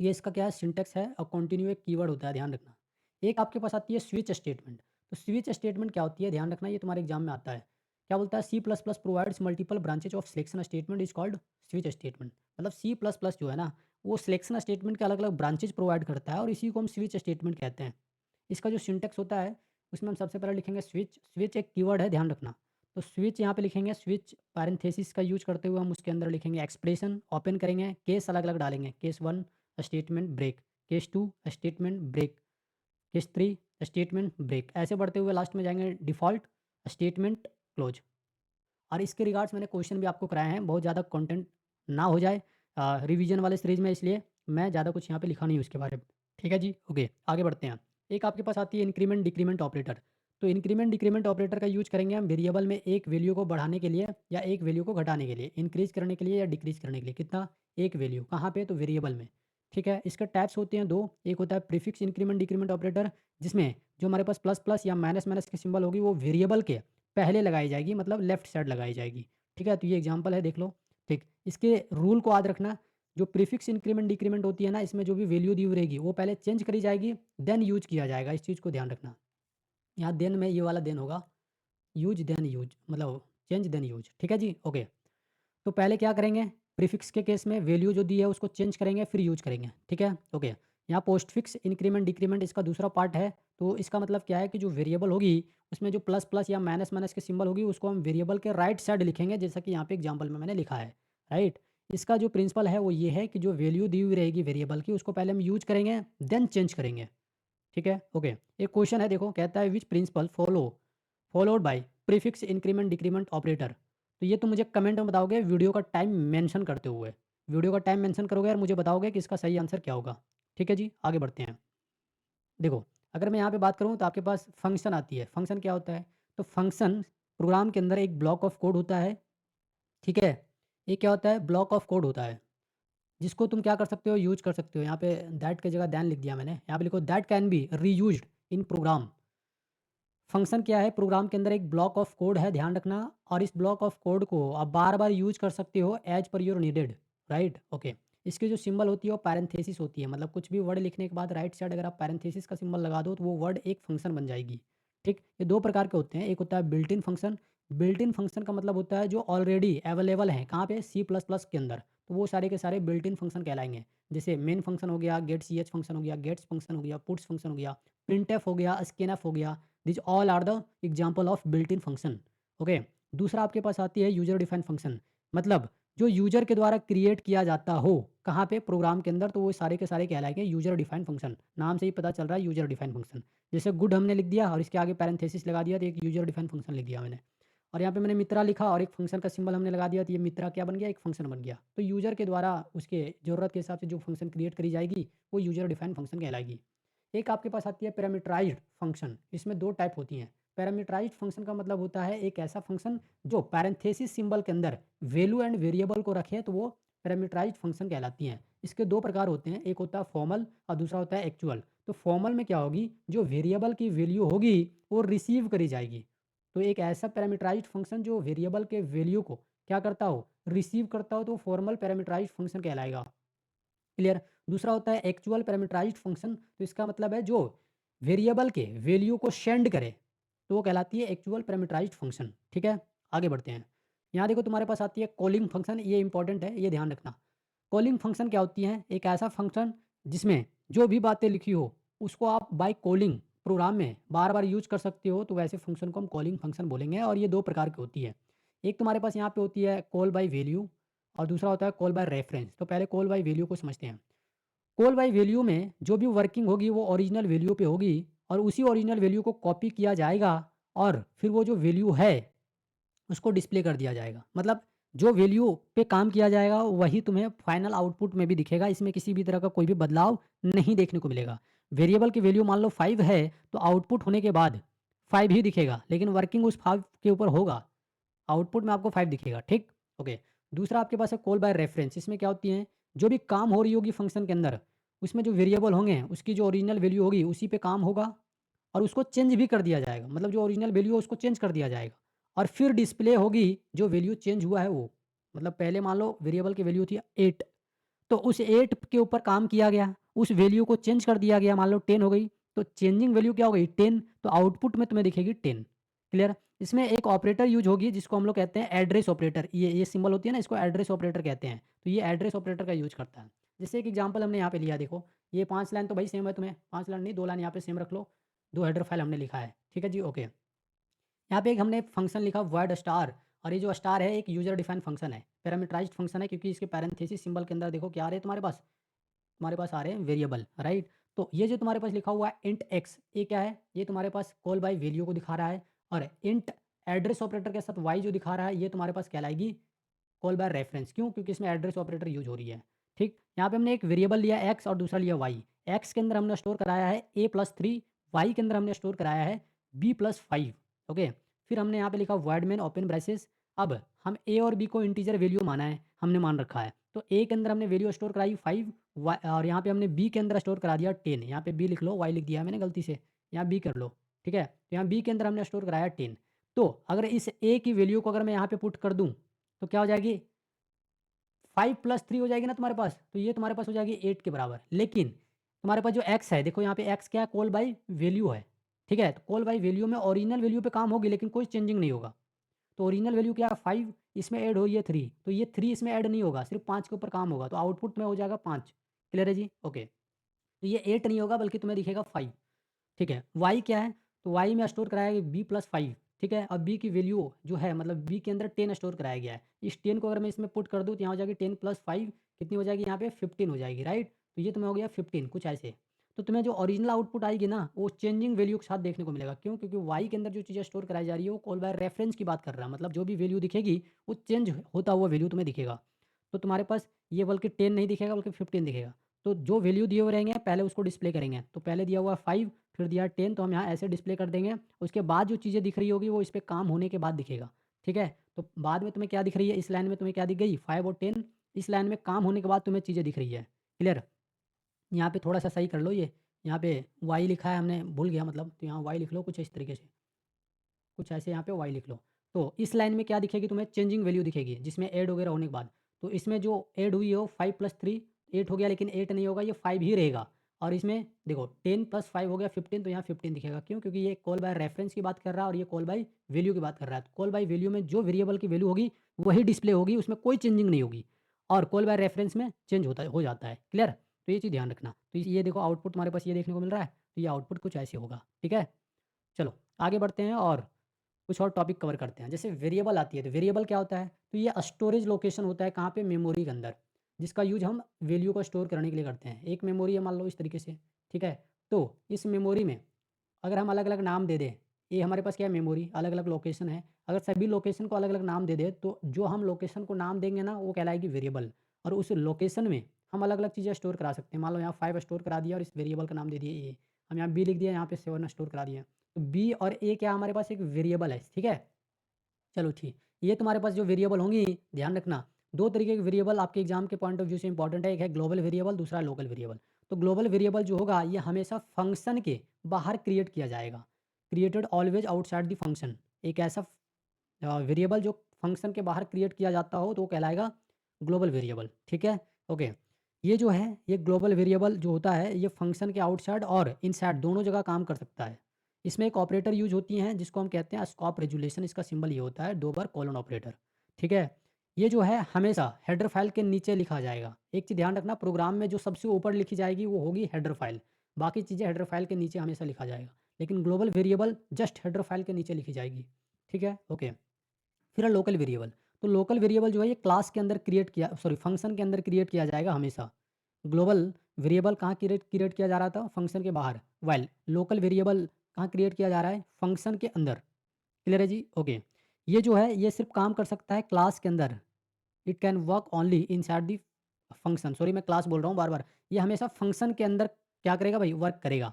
ये इसका क्या है? सिंटेक्स है और कंटिन्यू एक कीवर्ड होता है, ध्यान रखना। एक आपके पास आती है स्विच स्टेटमेंट। तो स्विच स्टेटमेंट क्या होती है? ध्यान रखना, ये तुम्हारे एग्जाम में आता है। क्या बोलता है, C plus plus provides multiple branches of selection statement is called switch statement. मतलब सी प्लस प्लस जो है ना, वो सिलेक्शन स्टेटमेंट के अलग अलग ब्रांचेज प्रोवाइड करता है और इसी को हम स्विच स्टेटमेंट कहते हैं। इसका जो सिंटेक्स होता है उसमें हम सबसे पहले लिखेंगे स्विच। स्विच एक कीवर्ड है, ध्यान रखना। तो स्विच यहाँ पे लिखेंगे, स्विच पैरेंथेसिस का यूज करते हुए हम उसके अंदर लिखेंगे एक्सप्रेशन, ओपन करेंगे, केस अलग अलग डालेंगे, case one statement break, case two statement break, case three statement break, ऐसे बढ़ते हुए लास्ट में जाएंगे डिफ़ॉल्ट स्टेटमेंट क्लोज। और इसके रिगार्ड्स मैंने क्वेश्चन भी आपको कराए हैं, बहुत ज़्यादा कंटेंट ना हो जाए रिवीजन वाले सीरीज में, इसलिए मैं ज़्यादा कुछ यहाँ पे लिखा नहीं हूँ उसके बारे में। ठीक है जी, ओके, आगे बढ़ते हैं। एक आपके पास आती है इंक्रीमेंट डिक्रीमेंट ऑपरेटर। तो इंक्रीमेंट डिक्रीमेंट ऑपरेटर का यूज करेंगे हम वेरिएबल में एक वैल्यू को बढ़ाने के लिए या एक वैल्यू को घटाने के लिए, इंक्रीज करने के लिए या डिक्रीज करने के लिए। कितना? एक वैल्यू। कहाँ पे? तो वेरिएबल में। ठीक है, इसके टाइप्स होते हैं दो। एक होता है प्रीफिक्स इंक्रीमेंट डिक्रीमेंट ऑपरेटर, जिसमें जो हमारे पास प्लस प्लस या माइनस माइनस की सिंबल होगी वो वेरिएबल के पहले लगाई जाएगी, मतलब लेफ्ट साइड लगाई जाएगी। ठीक है, तो ये एग्जांपल है, देख लो। ठीक, इसके रूल को याद रखना। जो प्रीफिक्स इंक्रीमेंट डिक्रीमेंट होती है ना, इसमें जो भी वैल्यू दी हुई रहेगी वो पहले चेंज करी जाएगी, देन यूज किया जाएगा। इस चीज़ को ध्यान रखना। यहाँ देन में ये वाला देन होगा, यूज देन यूज, मतलब चेंज देन यूज। ठीक है जी, ओके। तो पहले क्या करेंगे, प्रीफिक्स के केस में वैल्यू जो दी है उसको चेंज करेंगे, फिर यूज करेंगे। ठीक है, ओके। यहाँ पोस्टफिक्स इंक्रीमेंट डिक्रीमेंट इसका दूसरा पार्ट है। तो इसका मतलब क्या है कि जो वेरिएबल होगी उसमें जो प्लस प्लस या माइनस माइनस की सिंबल होगी उसको हम वेरिएबल के राइट साइड लिखेंगे, जैसा कि यहाँ पे एग्जाम्पल में मैंने लिखा है। राइट, इसका जो प्रिंसिपल है वो ये है कि जो वैल्यू दी हुई रहेगी वेरिएबल की उसको पहले हम यूज करेंगे, देन चेंज करेंगे। ठीक है, ओके। एक क्वेश्चन है, देखो, कहता है which principle followed by prefix increment decrement operator. तो ये तुम मुझे कमेंट में बताओगे वीडियो का टाइम मेंशन करते हुए। वीडियो का टाइम मेंशन करोगे और मुझे बताओगे कि इसका सही आंसर क्या होगा। ठीक है जी, आगे बढ़ते हैं। देखो, अगर मैं यहाँ पे बात करूँ तो आपके पास फंक्शन आती है। फंक्शन क्या होता है? तो फंक्शन प्रोग्राम के अंदर एक ब्लॉक ऑफ कोड होता है। ठीक है, ये क्या होता है? ब्लॉक ऑफ कोड होता है, जिसको तुम क्या कर सकते हो? यूज कर सकते हो। यहाँ पे दैट की जगह दैन लिख दिया मैंने, यहाँ पे लिखो that can be reused in program. Function क्या है? प्रोग्राम के अंदर एक ब्लॉक ऑफ कोड है, ध्यान रखना। और इस ब्लॉक ऑफ कोड को आप बार बार यूज कर सकते हो as per your needed. Right, okay. इसकी जो सिंबल होती है वो पैरेंथेसिस होती है, मतलब कुछ भी वर्ड लिखने के बाद राइट साइड अगर आप पैरेंथेसिस का सिंबल लगा दो तो वो वर्ड एक फंक्शन बन जाएगी। ठीक, ये दो प्रकार के होते हैं। एक होता है built in function. Built in function का मतलब होता है जो ऑलरेडी अवेलेबल है, कहाँ पे? सी प्लस प्लस के अंदर। तो वो सारे के सारे बिल्ट इन फंक्शन कहलाएंगे। जैसे मेन फंक्शन हो गया, गेट सी एच फंक्शन हो गया, गेट्स फंक्शन हो गया, पुट्स फंक्शन हो गया, प्रिंट हो गया, स्कैन हो गया। This all are the example of built in function. Okay. दूसरा आपके पास आती है यूजर डिफाइंड फंक्शन, मतलब जो यूजर के द्वारा क्रिएट किया जाता हो, कहाँ पे? प्रोग्राम के अंदर। तो वो सारे के सारे कहलाएंगे यूजर डिफाइंड फंक्शन। नाम से ही पता चल रहा है यूजर डिफाइंड फंक्शन। जैसे गुड हमने लिख दिया और इसके आगे पैरेंथेसिस लगा दिया तो एक यूजर डिफाइंड फंक्शन लिख दिया मैंने। और यहाँ पे मैंने मित्रा लिखा और एक फंक्शन का सिंबल हमने लगा दिया तो ये मित्रा क्या बन गया? एक फंक्शन बन गया। तो यूजर के द्वारा उसके ज़रूरत के हिसाब से जो फंक्शन क्रिएट करी जाएगी वो यूजर डिफाइंड फंक्शन कहलाएगी। एक आपके पास आती है पैरामीटराइज्ड फंक्शन। इसमें दो टाइप होती हैं। पैरामीटराइज्ड फंक्शन का मतलब होता है एक ऐसा फंक्शन जो पैरेंथेसिस सिंबल के अंदर वैल्यू एंड वेरिएबल को रखे, तो वो पैरामीटराइज्ड फंक्शन कहलाती हैं। इसके दो प्रकार होते हैं, एक होता है फॉर्मल और दूसरा होता है एक्चुअल। तो फॉर्मल में क्या होगी? जो वेरिएबल की वैल्यू होगी वो रिसीव करी जाएगी। तो एक ऐसा पैरामीटराइज्ड फंक्शन जो वेरिएबल के वैल्यू को क्या करता हो? रिसीव करता हो, तो फॉर्मल पैरामीटराइज्ड फंक्शन कहलाएगा। क्लियर? दूसरा होता है एक्चुअल पैरामीटराइज्ड फंक्शन। तो इसका मतलब है जो वेरिएबल के वैल्यू को सेंड करे, तो वो कहलाती है एक्चुअल पैरामीटराइज्ड फंक्शन। ठीक है, आगे बढ़ते हैं। यहाँ देखो तुम्हारे पास आती है कॉलिंग फंक्शन। ये इंपॉर्टेंट है, ये ध्यान रखना। कॉलिंग फंक्शन क्या होती है? एक ऐसा फंक्शन जिसमें जो भी बातें लिखी हो उसको आप बाय कॉलिंग प्रोग्राम में बार बार यूज कर सकते हो, तो वैसे फंक्शन को हम कॉलिंग फंक्शन बोलेंगे। और ये दो प्रकार की होती है। एक तुम्हारे पास यहाँ पे होती है कॉल बाय वैल्यू और दूसरा होता है कॉल बाय रेफरेंस। तो पहले कॉल बाय वैल्यू को समझते हैं। कॉल बाय वैल्यू में जो भी वर्किंग होगी वो ओरिजिनल वैल्यू पे होगी और उसी ओरिजिनल वैल्यू को कॉपी किया जाएगा और फिर वो जो वैल्यू है उसको डिस्प्ले कर दिया जाएगा। मतलब जो वैल्यू पे काम किया जाएगा वही तुम्हें फाइनल आउटपुट में भी दिखेगा। इसमें किसी भी तरह का कोई भी बदलाव नहीं देखने को मिलेगा। वेरिएबल की वैल्यू मान लो 5 है तो आउटपुट होने के बाद 5 ही दिखेगा, लेकिन वर्किंग उस 5 के ऊपर होगा। आउटपुट में आपको 5 दिखेगा। ठीक, ओके। दूसरा आपके पास है कॉल बाय रेफरेंस। इसमें क्या होती है? जो भी काम हो रही होगी फंक्शन के अंदर, उसमें जो वेरिएबल होंगे उसकी जो ओरिजिनल वैल्यू होगी उसी पे काम होगा और उसको चेंज भी कर दिया जाएगा। मतलब जो ओरिजिनल वैल्यू है उसको चेंज कर दिया जाएगा और फिर डिस्प्ले होगी जो वैल्यू चेंज हुआ है वो। मतलब पहले मान लो वेरिएबल की वैल्यू थी 8, तो उस 8 के ऊपर काम किया गया, उस वैल्यू को चेंज कर दिया गया, मान लो 10 हो गई, तो चेंजिंग वैल्यू क्या हो गई? 10। तो आउटपुट में तुम्हें दिखेगी 10। क्लियर? इसमें एक ऑपरेटर यूज़ होगी जिसको हम लोग कहते हैं एड्रेस ऑपरेटर। ये सिंबल होती है ना, इसको एड्रेस ऑपरेटर कहते हैं। तो ये एड्रेस ऑपरेटर का यूज़ करता है। जैसे एक एग्जांपल हमने यहाँ पे लिया देखो, ये 5 लाइन तो भाई सेम है तुम्हें, 5 लाइन नहीं 2 लाइन यहाँ पे सेम रख लो, 2 हेडर फाइल हमने लिखा है। ठीक है जी, ओके। यहाँ पे एक हमने फंक्शन लिखा वॉइड स्टार, और ये जो स्टार है एक यूज़र डिफाइंड फंक्शन है, पैरामीटराइज्ड फंक्शन है, क्योंकि इसके पैरेंथेसिस सिंबल के अंदर देखो क्या आ रहे हैं तुम्हारे पास आ रहे हैं वेरिएबल, राइट। तो ये जो तुम्हारे पास लिखा हुआ है इंट एक्स, ये क्या है, ये तुम्हारे पास कॉल बाय वैल्यू को दिखा रहा है। और इंट एड्रेस ऑपरेटर के साथ वाई जो दिखा रहा है, ये तुम्हारे पास कहलाएगी कॉल बाय रेफरेंस। क्यों? क्योंकि इसमें एड्रेस ऑपरेटर यूज हो रही है। ठीक, यहाँ पे हमने एक वेरिएबल लिया एक्स और दूसरा लिया वाई। एक्स के अंदर हमने स्टोर कराया है a+3, वाई के अंदर हमने स्टोर कराया है b+5। ओके, फिर हमने यहाँ पे लिखा वॉइड मेन ओपन ब्रेसेस। अब हम a और b को इंटीजर वैल्यू माना है, हमने मान रखा है। तो a के अंदर हमने वैल्यू स्टोर कराई 5, और यहाँ पे हमने b के अंदर स्टोर करा दिया 10। यहाँ पे b लिख लो, y लिख दिया है मैंने गलती से, यहाँ b कर लो। ठीक है, तो यहाँ b के अंदर हमने स्टोर कराया 10। तो अगर इस a की वैल्यू को अगर मैं यहाँ पे पुट कर दूँ तो क्या हो जाएगी, 5+3 हो जाएगी ना तुम्हारे पास, तो ये तुम्हारे पास हो जाएगी 8 के बराबर। लेकिन तुम्हारे पास जो x है, देखो यहाँ पे x क्या है, कॉल बाय वैल्यू है। ठीक है, तो कॉल बाय वैल्यू में ओरिजिनल वैल्यू पे काम होगी, लेकिन कोई चेंजिंग नहीं होगा। तो ओरिजिनल वैल्यू क्या है 5, इसमें ऐड हो रही है 3, तो ये 3 इसमें ऐड नहीं होगा, सिर्फ 5 के ऊपर काम होगा, तो आउटपुट में हो जाएगा 5। क्लियर है जी, ओके। तो ये 8 नहीं होगा बल्कि तुम्हें दिखेगा 5। ठीक है, y क्या है, तो y में स्टोर कराया गया b+5। ठीक है, अब b की वैल्यू जो है, मतलब b के अंदर 10 स्टोर कराया गया है। इस 10 को अगर मैं इसमें पुट कर दूँ तो यहाँ हो जाएगी 10+5, कितनी हो जाएगी यहाँ पे 15 हो जाएगी, राइट। तो ये तुम्हें हो गया 15, कुछ ऐसे। तो तुम्हें जो ओरिजिनल आउटपुट आएगी ना, वो चेंजिंग वैल्यू के साथ देखने को मिलेगा। क्यों? क्योंकि y के अंदर जो चीज़ें स्टोर कराई जा रही है वो कॉल बाय रेफरेंस की बात कर रहा है, मतलब जो भी वैल्यू दिखेगी वो चेंज होता हुआ वैल्यू तुम्हें दिखेगा। तो तुम्हारे पास ये बल्कि 10 नहीं दिखेगा बल्कि 15 दिखेगा। तो जो वैल्यू दिए हुए रहेंगे पहले उसको डिस्प्ले करेंगे। तो पहले दिया हुआ 5, फिर दिया 10, तो हम यहाँ ऐसे डिस्प्ले कर देंगे। उसके बाद जो चीज़ें दिख रही होगी वो इस पे काम होने के बाद दिखेगा। ठीक है, तो बाद में तुम्हें क्या दिख रही है, इस लाइन में तुम्हें क्या दिख गई 5 और 10, इस लाइन में काम होने के बाद तुम्हें चीज़ें दिख रही है। क्लियर? यहाँ पे थोड़ा सा सही कर लो, ये यहाँ पे वाई लिखा है, हमने भूल गया मतलब, तो यहाँ वाई लिख लो कुछ इस तरीके से, कुछ ऐसे यहाँ पे वाई लिख लो। तो इस लाइन में क्या दिखेगी तुम्हें, चेंजिंग वैल्यू दिखेगी जिसमें ऐड वगैरह होने के बाद। तो इसमें जो ऐड हुई हो 5+3 8 हो गया, लेकिन 8 नहीं होगा, ये 5 ही रहेगा। और इसमें देखो 10+5 हो गया 15, तो यहाँ 15 दिखेगा। क्यों? क्योंकि ये कॉल बाय रेफरेंस की बात कर रहा है और ये कॉल बाय वैल्यू की बात कर रहा है। तो कॉल बाय वैल्यू में जो वेरिएबल की वैल्यू होगी वही डिस्प्ले होगी, उसमें कोई चेंजिंग नहीं होगी। और कॉल बाय रेफरेंस में चेंज होता हो जाता है। क्लियर? तो ये चीज़ ध्यान रखना। तो ये देखो आउटपुट तुम्हारे पास ये देखने को मिल रहा है, तो ये आउटपुट कुछ ऐसे होगा। ठीक है, चलो आगे बढ़ते हैं और कुछ और टॉपिक कवर करते हैं। जैसे वेरिएबल आती है, तो वेरिएबल क्या होता है, तो ये स्टोरेज लोकेशन होता है कहाँ पे, मेमोरी के अंदर, जिसका यूज हम वैल्यू को स्टोर करने के लिए करते हैं। एक मेमोरी है मान लो इस तरीके से। ठीक है, तो इस मेमोरी में अगर हम अलग अलग नाम दे दें, ये हमारे पास क्या है मेमोरी, अलग अलग लोकेशन है। अगर सभी लोकेशन को अलग अलग नाम दे दें तो जो हम लोकेशन को नाम देंगे ना वो कहलाएगी वेरिएबल। और उस लोकेशन में हम अलग अलग चीज़ें स्टोर करा सकते हैं। मान लो यहाँ 5 स्टोर करा दिया और इस वेरिएबल का नाम दे दिया ए, हम यहाँ बी लिख दिया, यहाँ पे 7 स्टोर करा दिया। तो बी और ए क्या हमारे पास एक वेरिएबल है। ठीक है, चलो ठीक, ये तुम्हारे पास जो वेरिएबल होंगी, ध्यान रखना, 2 तरीके के वेरिएबल आपके एग्जाम के पॉइंट ऑफ व्यू से इंपॉर्टेंट है। एक है ग्लोबल वेरिएबल, दूसरा लोकल वेरिएबल। तो ग्लोबल वेरिएबल जो होगा ये हमेशा फंक्शन के बाहर क्रिएट किया जाएगा, created always outside the function. एक ऐसा वेरिएबल जो फंक्शन के बाहर क्रिएट किया जाता हो तो वो कहलाएगा ग्लोबल वेरिएबल। ठीक है, ओके। ये जो है ये ग्लोबल वेरिएबल जो होता है ये फंक्शन के आउटसाइड और इनसाइड दोनों जगह काम कर सकता है। इसमें एक ऑपरेटर यूज होती हैं जिसको हम कहते हैं स्कोप रेजुलेशन, इसका सिंबल ये होता है 2 बार कोलन ऑपरेटर। ठीक है, ये जो है हमेशा हेडर फाइल के नीचे लिखा जाएगा। एक चीज़ ध्यान रखना, प्रोग्राम में जो सबसे ऊपर लिखी जाएगी वो होगी हेडर फाइल, बाकी चीज़ें हेडर फाइल के नीचे हमेशा लिखा जाएगा, लेकिन global variable just header file के नीचे लिखी जाएगी। ठीक है, ओके। फिर है लोकल वेरिएबल। तो लोकल वेरिएबल जो है ये क्लास के अंदर क्रिएट किया, सॉरी फंक्शन के अंदर क्रिएट किया जाएगा हमेशा। ग्लोबल वेरिएबल कहाँ क्रिएट क्रिएट किया जा रहा था, फंक्शन के बाहर, वाइल लोकल वेरिएबल कहाँ क्रिएट किया जा रहा है, फंक्शन के अंदर। क्लियर है जी, ओके। ये जो है ये सिर्फ काम कर सकता है क्लास के अंदर, it can work only inside the function. Sorry मैं क्लास बोल रहा हूँ बार बार, ये हमेशा फंक्शन के अंदर क्या करेगा भाई, वर्क करेगा।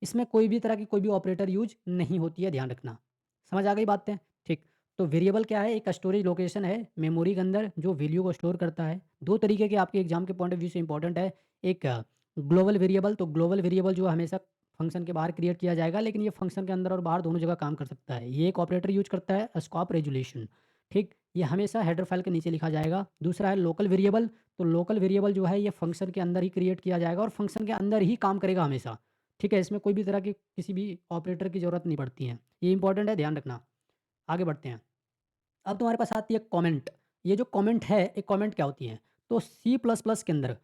इसमें कोई भी तरह की कोई भी ऑपरेटर यूज नहीं होती है, ध्यान रखना। समझ आ गई बातें? ठीक। तो वेरिएबल क्या है, एक स्टोरेज लोकेशन है मेमोरी के अंदर जो वैल्यू को स्टोर करता है। दो तरीके के आपके एग्जाम के पॉइंट ऑफ व्यू से इंपॉर्टेंट है। एक ग्लोबल वेरिएबल, तो ग्लोबल वेरिएबल जो हमेशा फंक्शन के बाहर क्रिएट किया जाएगा, लेकिन ये फंक्शन के अंदर और बाहर दोनों जगह काम कर सकता है। ये एक ऑपरेटर यूज करता है स्कोप रेजुलेशन। ठीक, ये हमेशा हेडर फाइल के नीचे लिखा जाएगा। दूसरा है लोकल वेरिएबल, तो लोकल वेरिएबल जो है ये फंक्शन के अंदर ही क्रिएट किया जाएगा और फंक्शन के अंदर ही काम करेगा हमेशा। ठीक है, इसमें कोई भी तरह की किसी भी ऑपरेटर की ज़रूरत नहीं पड़ती है। ये इंपॉर्टेंट है, ध्यान रखना। आगे बढ़ते हैं। अब तुम्हारे पास आती है कमेंट। ये जो कमेंट है, एक कमेंट क्या होती है? तो सी प्लस प्लस के अंदर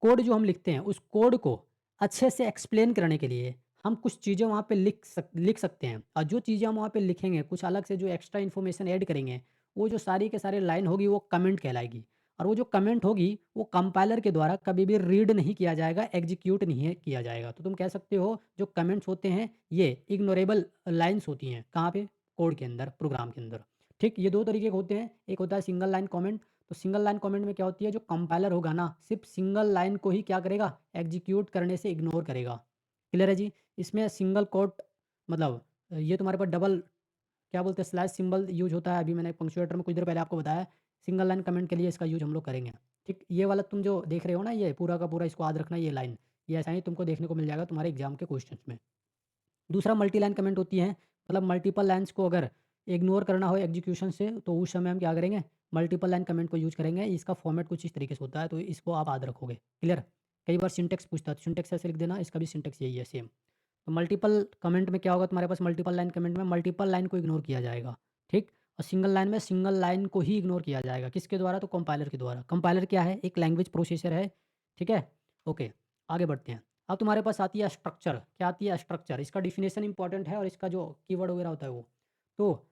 कोड जो हम लिखते हैं, उस कोड को अच्छे से एक्सप्लेन करने के लिए हम कुछ चीज़ें वहाँ पे लिख सकते हैं, और जो चीज़ें हम वहाँ पे लिखेंगे, कुछ अलग से जो एक्स्ट्रा इन्फॉर्मेशन ऐड करेंगे, वो जो सारी के सारी लाइन होगी वो कमेंट कहलाएगी। और वो जो कमेंट होगी वो कंपाइलर के द्वारा कभी भी रीड नहीं किया जाएगा, एग्जीक्यूट नहीं है किया जाएगा। तो तुम कह सकते हो जो कमेंट्स होते हैं ये इग्नोरेबल लाइन्स होती हैं। कहाँ पे? कोड के अंदर, प्रोग्राम के अंदर। ठीक, ये 2 तरीके के होते हैं। एक होता है सिंगल लाइन कमेंट। तो सिंगल लाइन कमेंट में क्या होती है, जो कंपाइलर होगा ना, सिर्फ़ सिंगल लाइन को ही क्या करेगा, एग्ज़ीक्यूट करने से इग्नोर करेगा। क्लियर है जी? इसमें सिंगल कोट मतलब ये तुम्हारे पास डबल क्या बोलते हैं, स्लैश सिंबल यूज़ होता है। अभी मैंने पंक्चुएटर में कुछ देर पहले आपको बताया। सिंगल लाइन कमेंट के लिए इसका यूज़ हम लोग करेंगे। ठीक, ये वाला तुम जो देख रहे हो ना, ये पूरा का पूरा इसको याद रखना, ये लाइन, ये ऐसा ही तुमको देखने को मिल जाएगा तुम्हारे एग्ज़ाम के क्वेश्चन्स में। दूसरा मल्टी लाइन कमेंट होती है, मतलब मल्टीपल लाइन्स को अगर इग्नोर करना हो एग्जीक्यूशन से, तो उस समय हम क्या करेंगे, मल्टीपल लाइन कमेंट को यूज़ करेंगे। इसका फॉर्मेट कुछ इस तरीके से होता है, तो इसको आप याद रखोगे। क्लियर? कई बार सिंटेक्स पूछता है, तो सिंटेक्स ऐसे लिख देना, इसका भी सिंटेक्स यही है सेम। तो मल्टीपल कमेंट में क्या होगा, तुम्हारे पास मल्टीपल लाइन कमेंट में मल्टीपल लाइन को इग्नोर किया जाएगा। ठीक? और सिंगल लाइन में सिंगल लाइन को ही इग्नोर किया जाएगा। किसके द्वारा? तो कंपाइलर के द्वारा। कंपाइलर क्या है? एक लैंग्वेज प्रोसेसर है। ठीक है? ओके, आगे बढ़ते हैं। अब तुम्हारे पास आती है स्ट्रक्चर। क्या आती है? स्ट्रक्चर। इसका डेफिनेशन इंपॉर्टेंट है, और इसका जो कीवर्ड वगैरह होता है वो। तो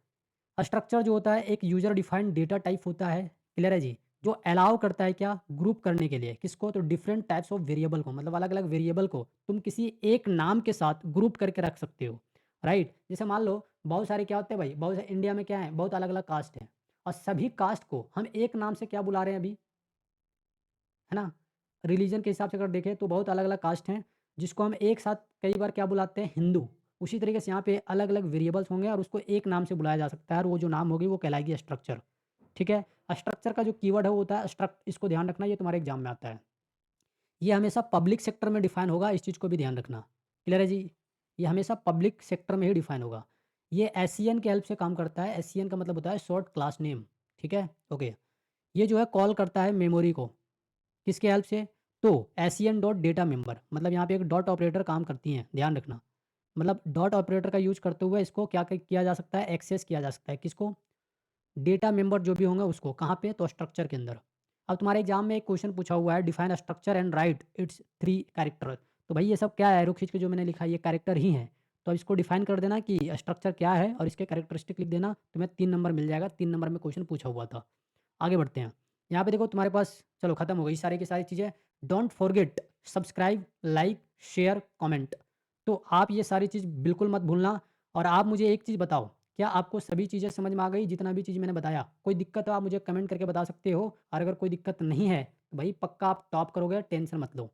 स्ट्रक्चर जो होता है एक यूज़र डिफाइंड डेटा टाइप होता है। क्लियर है जी? जो अलाउ करता है क्या? ग्रुप करने के लिए। किसको? तो डिफरेंट टाइप्स ऑफ वेरिएबल को, मतलब अलग-अलग वेरिएबल को तुम किसी एक नाम के साथ ग्रुप करके रख सकते हो। राइट? जैसे मान लो बहुत सारे क्या होते हैं भाई, बहुत सारे इंडिया में क्या है, बहुत अलग-अलग कास्ट हैं, और सभी कास्ट को हम एक नाम से क्या बुला रहे हैं अभी? है ना? रिलीजन के हिसाब से अगर देखें तो बहुत अलग-अलग कास्ट हैं, जिसको हम एक साथ कई बार क्या बुलाते हैं, हिंदू। उसी तरीके से यहाँ पे अलग-अलग वेरिएबल्स होंगे और उसको एक नाम से बुलाया जा सकता है, और वो जो नाम होगी वो कहलाएगी स्ट्रक्चर। ठीक है? स्ट्रक्चर का जो कीवर्ड है वो होता है स्ट्रक्ट, इसको ध्यान रखना, ये तुम्हारे एग्ज़ाम में आता है। ये हमेशा पब्लिक सेक्टर में डिफाइन होगा, इस चीज़ को भी ध्यान रखना। क्लियर है जी? ये हमेशा पब्लिक सेक्टर में ही डिफाइन होगा। ये एससीएन की हेल्प से काम करता है। एससीएन का मतलब होता है शॉर्ट क्लास नेम। ठीक है? ओके। ये जो है कॉल करता है मेमोरी को। किसके हेल्प से? तो एसईएन डॉट डेटा मेंबर, मतलब यहाँ पे एक डॉट ऑपरेटर काम करती हैं, ध्यान रखना। मतलब डॉट ऑपरेटर का यूज़ करते हुए इसको क्या किया जा सकता है, एक्सेस किया जा सकता है। किसको? डेटा मेंबर जो भी होंगे उसको। कहाँ पे? तो स्ट्रक्चर के अंदर। अब तुम्हारे एग्जाम में एक क्वेश्चन पूछा हुआ है, define structure and right it's 3 character. तो भाई ये सब क्या है, एरो खींच के जो मैंने लिखा है ये कैरेक्टर ही है। तो अब इसको डिफाइन कर देना कि स्ट्रक्चर क्या है, और इसके कैरेक्टरिस्टिक लिख देना, तुम्हें 3 नंबर मिल जाएगा। 3 नंबर में क्वेश्चन पूछा हुआ था। आगे बढ़ते हैं। यहाँ पे देखो तुम्हारे पास, चलो खत्म हो गई सारी की सारी चीज़ें। Don't forget subscribe, like, share, comment. तो आप ये सारी चीज़ बिल्कुल मत भूलना। और आप मुझे एक चीज़ बताओ, क्या आपको सभी चीज़ें समझ में आ गई, जितना भी चीज़ मैंने बताया? कोई दिक्कत हो आप मुझे कमेंट करके बता सकते हो, और अगर कोई दिक्कत नहीं है तो भाई पक्का आप टॉप करोगे, टेंशन मत लो।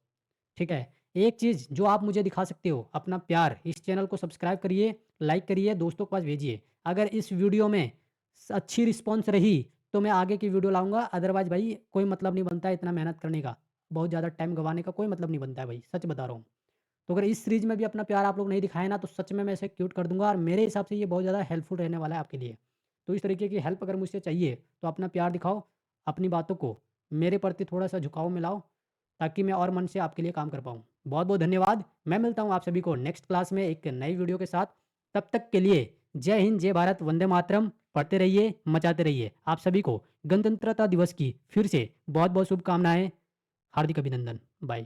ठीक है? एक चीज़ जो आप मुझे दिखा सकते हो, अपना प्यार, इस चैनल को सब्सक्राइब करिए, लाइक करिए, दोस्तों के पास भेजिए। अगर इस वीडियो में अच्छी रिस्पॉन्स रही तो मैं आगे की वीडियो लाऊँगा, अदरवाइज़ भाई कोई मतलब नहीं बनता है इतना मेहनत करने का। बहुत ज़्यादा टाइम गँवाने का कोई मतलब नहीं बनता है भाई, सच बता रहा हूँ। तो अगर इस सीरीज़ में भी अपना प्यार आप लोग नहीं दिखाए ना, तो सच में मैं इसे क्यूट कर दूँगा, और मेरे हिसाब से ये बहुत ज़्यादा हेल्पफुल रहने वाला है आपके लिए। तो इस तरीके की हेल्प अगर मुझसे चाहिए तो अपना प्यार दिखाओ, अपनी बातों को मेरे प्रति थोड़ा-सा झुकाव में लाओ, ताकि मैं और मन से आपके लिए काम कर पाऊँ। बहुत-बहुत धन्यवाद। मैं मिलता हूँ आप सभी को नेक्स्ट क्लास में एक नई वीडियो के साथ। तब तक के लिए जय हिंद, जय भारत, वंदे मातरम। पढ़ते रहिए, मचाते रहिए। आप सभी को गणतंत्रता दिवस की फिर से बहुत-बहुत शुभकामनाएँ। हार्दिक अभिनंदन। बाय।